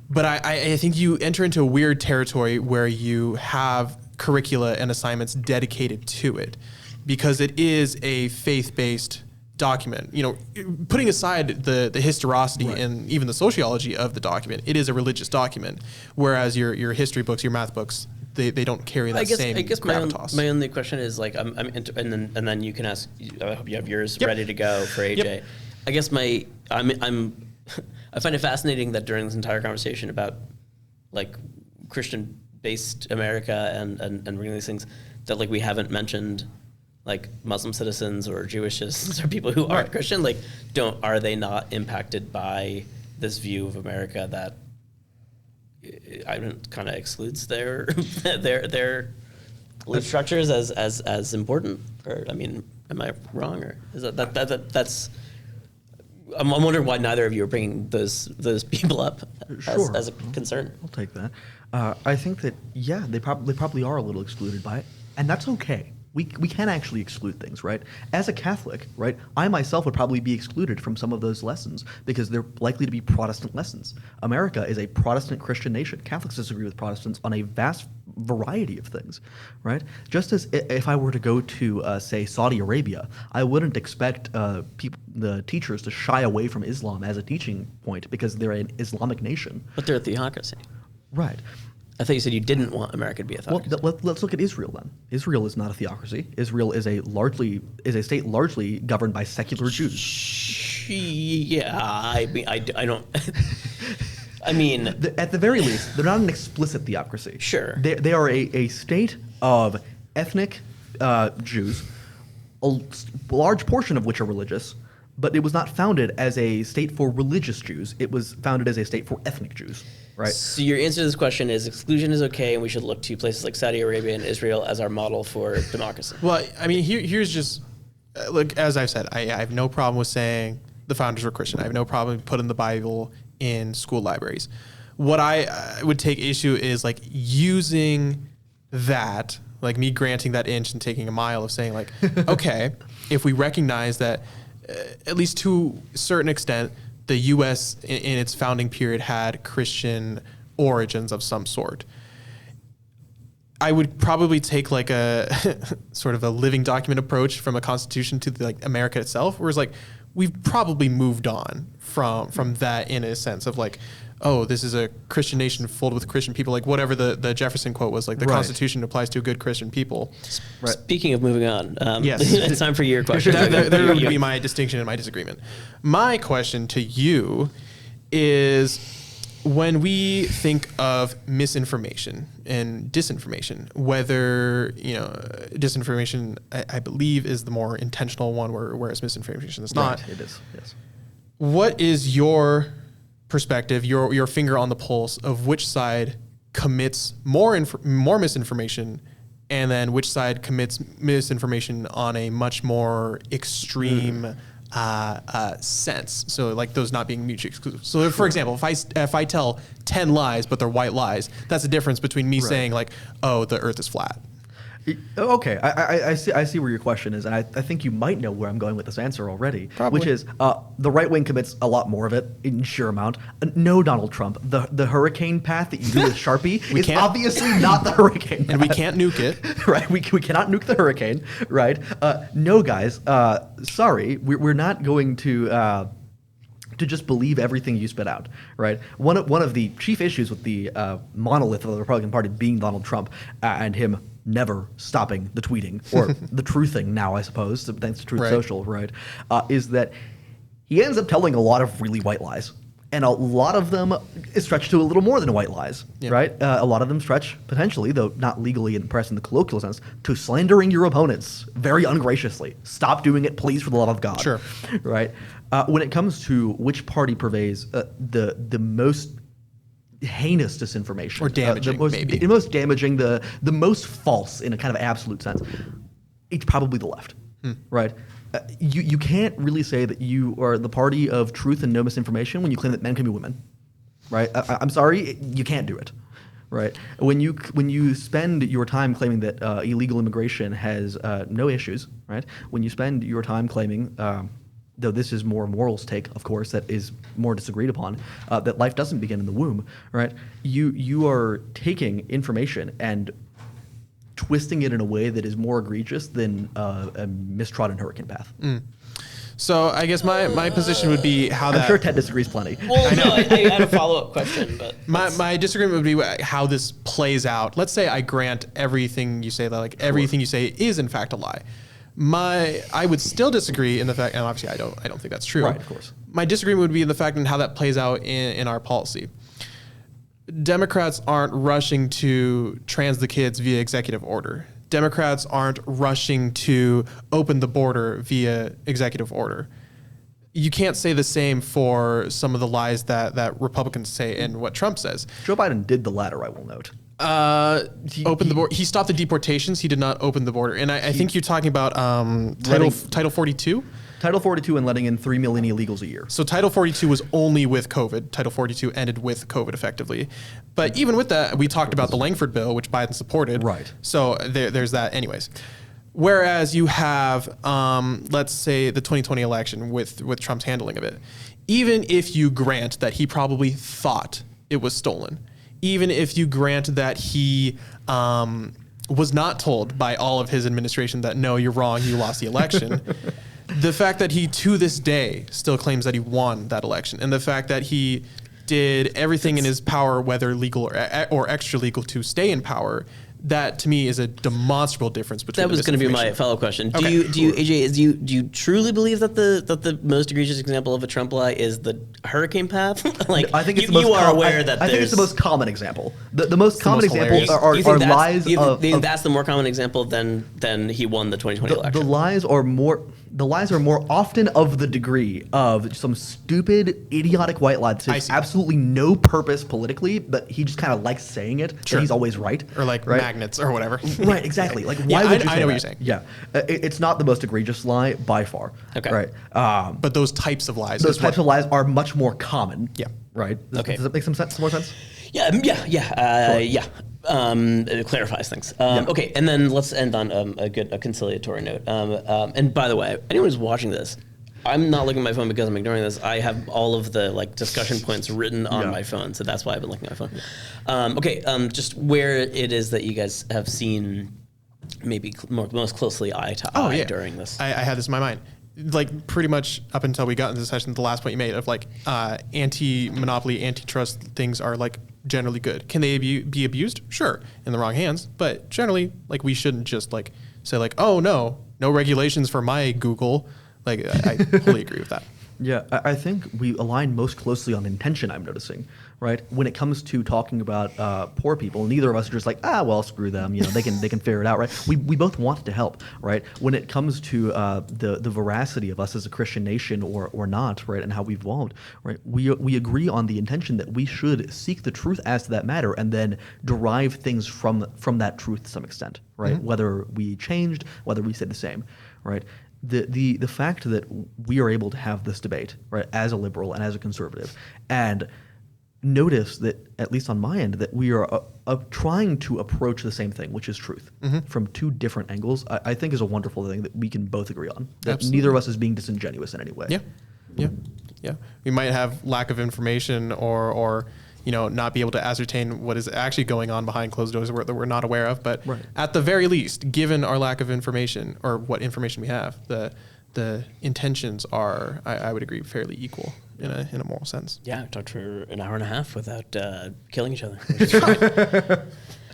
but I think you enter into a weird territory where you have curricula and assignments dedicated to it because it is a faith-based document. Putting aside the historicity and even the sociology of the document, it is a religious document. Whereas your history books, your math books, they don't carry that same gravitas. My only question is and then you can ask. I hope you have yours ready to go for AJ. Yep. I guess I find it fascinating that during this entire conversation about Christian-based America and reading these things, that we haven't mentioned Muslim citizens or Jewish citizens or people who aren't Christian, are they not impacted by this view of America that kind of excludes their life structures as important? Or am I wrong? Or is that's? I'm wondering why neither of you are bringing those people up as a concern. I'll take that. I think that they probably are a little excluded by it, and that's okay. We can actually exclude things, right? As a Catholic, right, I myself would probably be excluded from some of those lessons because they're likely to be Protestant lessons. America is a Protestant Christian nation. Catholics disagree with Protestants on a vast variety of things, right? Just as if I were to go to, say, Saudi Arabia, I wouldn't expect the teachers to shy away from Islam as a teaching point because they're an Islamic nation. But they're a theocracy. Right. I thought you said you didn't want America to be a theocracy. Well, let's look at Israel then. Israel is not a theocracy. Israel is a state largely governed by secular Jews. Yeah, I don't. At the very least, they're not an explicit theocracy. Sure. They are a state of ethnic Jews, a large portion of which are religious, but it was not founded as a state for religious Jews. It was founded as a state for ethnic Jews. Right. So your answer to this question is exclusion is okay, and we should look to places like Saudi Arabia and Israel as our model for democracy. Well, here's just look. As I've said, I have no problem with saying the founders were Christian. I have no problem putting the Bible in school libraries. What I would take issue is using that like me granting that inch and taking a mile of saying like, okay, if we recognize that at least to a certain extent, the U.S. in its founding period had Christian origins of some sort, I would probably take like a sort of a living document approach from a constitution to like America itself, whereas like we've probably moved on from that in a sense of like, oh, this is a Christian nation filled with Christian people, like whatever the Jefferson quote was, like the Constitution applies to a good Christian people. Right. Speaking of moving on, yes, it's time for your question. That would be my distinction and my disagreement. My question to you is, when we think of misinformation and disinformation, whether, disinformation, I believe, is the more intentional one, whereas misinformation is not. Right, it is, yes. What is your perspective, your finger on the pulse of which side commits more misinformation, and then which side commits misinformation on a much more extreme sense? So like those not being mutually exclusive. So for example, if I tell 10 lies but they're white lies, that's the difference between me saying like, oh, the Earth is flat. Okay, I see where your question is, and I think you might know where I'm going with this answer already. Probably. Which is the right wing commits a lot more of it in sheer amount. No, Donald Trump, the hurricane path that you do with Sharpie is obviously not the hurricane path. And we can't nuke it. Right, we cannot nuke the hurricane, right? No, guys, sorry, we're not going to just believe everything you spit out, right? One of the chief issues with the monolith of the Republican Party being Donald Trump and him never stopping the tweeting, or the truthing now, I suppose, thanks to Truth Social, right, is that he ends up telling a lot of really white lies. And a lot of them stretch to a little more than white lies, right? A lot of them stretch potentially, though not legally in the press in the colloquial sense, to slandering your opponents very ungraciously. Stop doing it, please, for the love of God. Sure. Right? When it comes to which party purveys the most heinous disinformation, or damaging, the most damaging, the most false in a kind of absolute sense, it's probably the left, right? You can't really say that you are the party of truth and no misinformation when you claim that men can be women, right? I'm sorry, you can't do it, right? When you spend your time claiming that illegal immigration has no issues, right? When you spend your time claiming though this is more morals take, of course, that is more disagreed upon, that life doesn't begin in the womb, right? You are taking information and twisting it in a way that is more egregious than a mistrodden hurricane path. So I guess my position would be how I'm sure Ted disagrees plenty. Well, no, I had a follow-up question, but my disagreement would be how this plays out. Let's say I grant everything you say, that like everything you say is in fact a lie. I would still disagree in the fact, and obviously I don't think that's true. Right, of course. My disagreement would be in the fact and how that plays out in our policy. Democrats aren't rushing to trans the kids via executive order. Democrats aren't rushing to open the border via executive order. You can't say the same for some of the lies that Republicans say and what Trump says. Joe Biden did the latter, I will note. Opened the border. He stopped the deportations. He did not open the border. And I think you're talking about Title 42? Title 42 and letting in 3 million illegals a year. So Title 42 was only with COVID. Title 42 ended with COVID effectively. But even with that, we talked about the Langford bill, which Biden supported. Right. So there's that anyways. Whereas you have, let's say, the 2020 election with Trump's handling of it. Even if you grant that he probably thought it was stolen, even if you grant that he was not told by all of his administration that, no, you're wrong, you lost the election, the fact that he, to this day, still claims that he won that election, and the fact that he did everything in his power, whether legal or extra legal, to stay in power, that to me is a demonstrable difference between. That was going to be my follow-up question. Do you, AJ, do you truly believe that the most egregious example of a Trump lie is the hurricane path? Like, I think it's you are aware that I think it's the most common example. The most common examples are lies. You think that's the more common example than he won the 2020 election? The lies are more. The lies are more often of the degree of some stupid, idiotic white lie that serves absolutely no purpose politically, but he just kind of likes saying it. Sure. And he's always right. Or like magnets or whatever. Right, exactly. Like, why would you say I know that? what you're saying. Yeah. It's not the most egregious lie by far. Okay. Right. But those types of lies. Those types of lies are much more common. Yeah. Right. Okay. Does that make some sense? More sense? Yeah. It clarifies things. Okay, and then let's end on a conciliatory note. And by the way, anyone who's watching this, I'm not looking at my phone because I'm ignoring this. I have all of the like discussion points written on my phone, so that's why I've been looking at my phone. Just where it is that you guys have seen maybe most closely eye to eye during this. I had this in my mind. Like pretty much up until we got into the session, the last point you made of like anti-monopoly, antitrust things are like generally good. Can they be abused? Sure, in the wrong hands, but generally like we shouldn't just like say like, oh no regulations for my Google. Like I fully agree with that. Yeah, I think we align most closely on intention, I'm noticing, right? When it comes to talking about poor people, neither of us are just like, well, screw them, they can figure it out, right? We both want to help, right? When it comes to the veracity of us as a Christian nation or not, right, and how we've evolved, right? We agree on the intention that we should seek the truth as to that matter and then derive things from that truth to some extent, right? Mm-hmm. Whether we changed, whether we stayed the same, right? The fact that we are able to have this debate, right, as a liberal and as a conservative, and notice that, at least on my end, that we are trying to approach the same thing, which is truth, from two different angles, I think is a wonderful thing that we can both agree on. That Absolutely. Neither of us is being disingenuous in any way. Yeah. We might have lack of information or not be able to ascertain what is actually going on behind closed doors that we're not aware of. But at the very least, given our lack of information or what information we have, the intentions are, I would agree, fairly equal in a moral sense. Yeah, we talked for an hour and a half without killing each other. Which is great.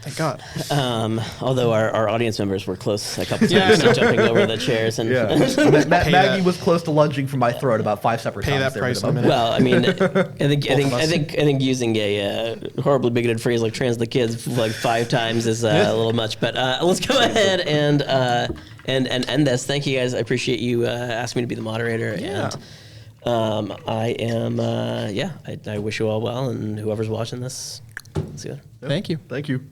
Thank God. Although our audience members were close a couple times, jumping over the chairs and Maggie was close to lunging for my throat about 5 separate times. Pay that price in a minute. Well, I mean, I think using a horribly bigoted phrase like "trans the kids" like 5 times is a little much. But let's go ahead and end this. Thank you guys. I appreciate you asking me to be the moderator. Yeah. And I am. I wish you all well, and whoever's watching this, see you later. Thank you. Thank you.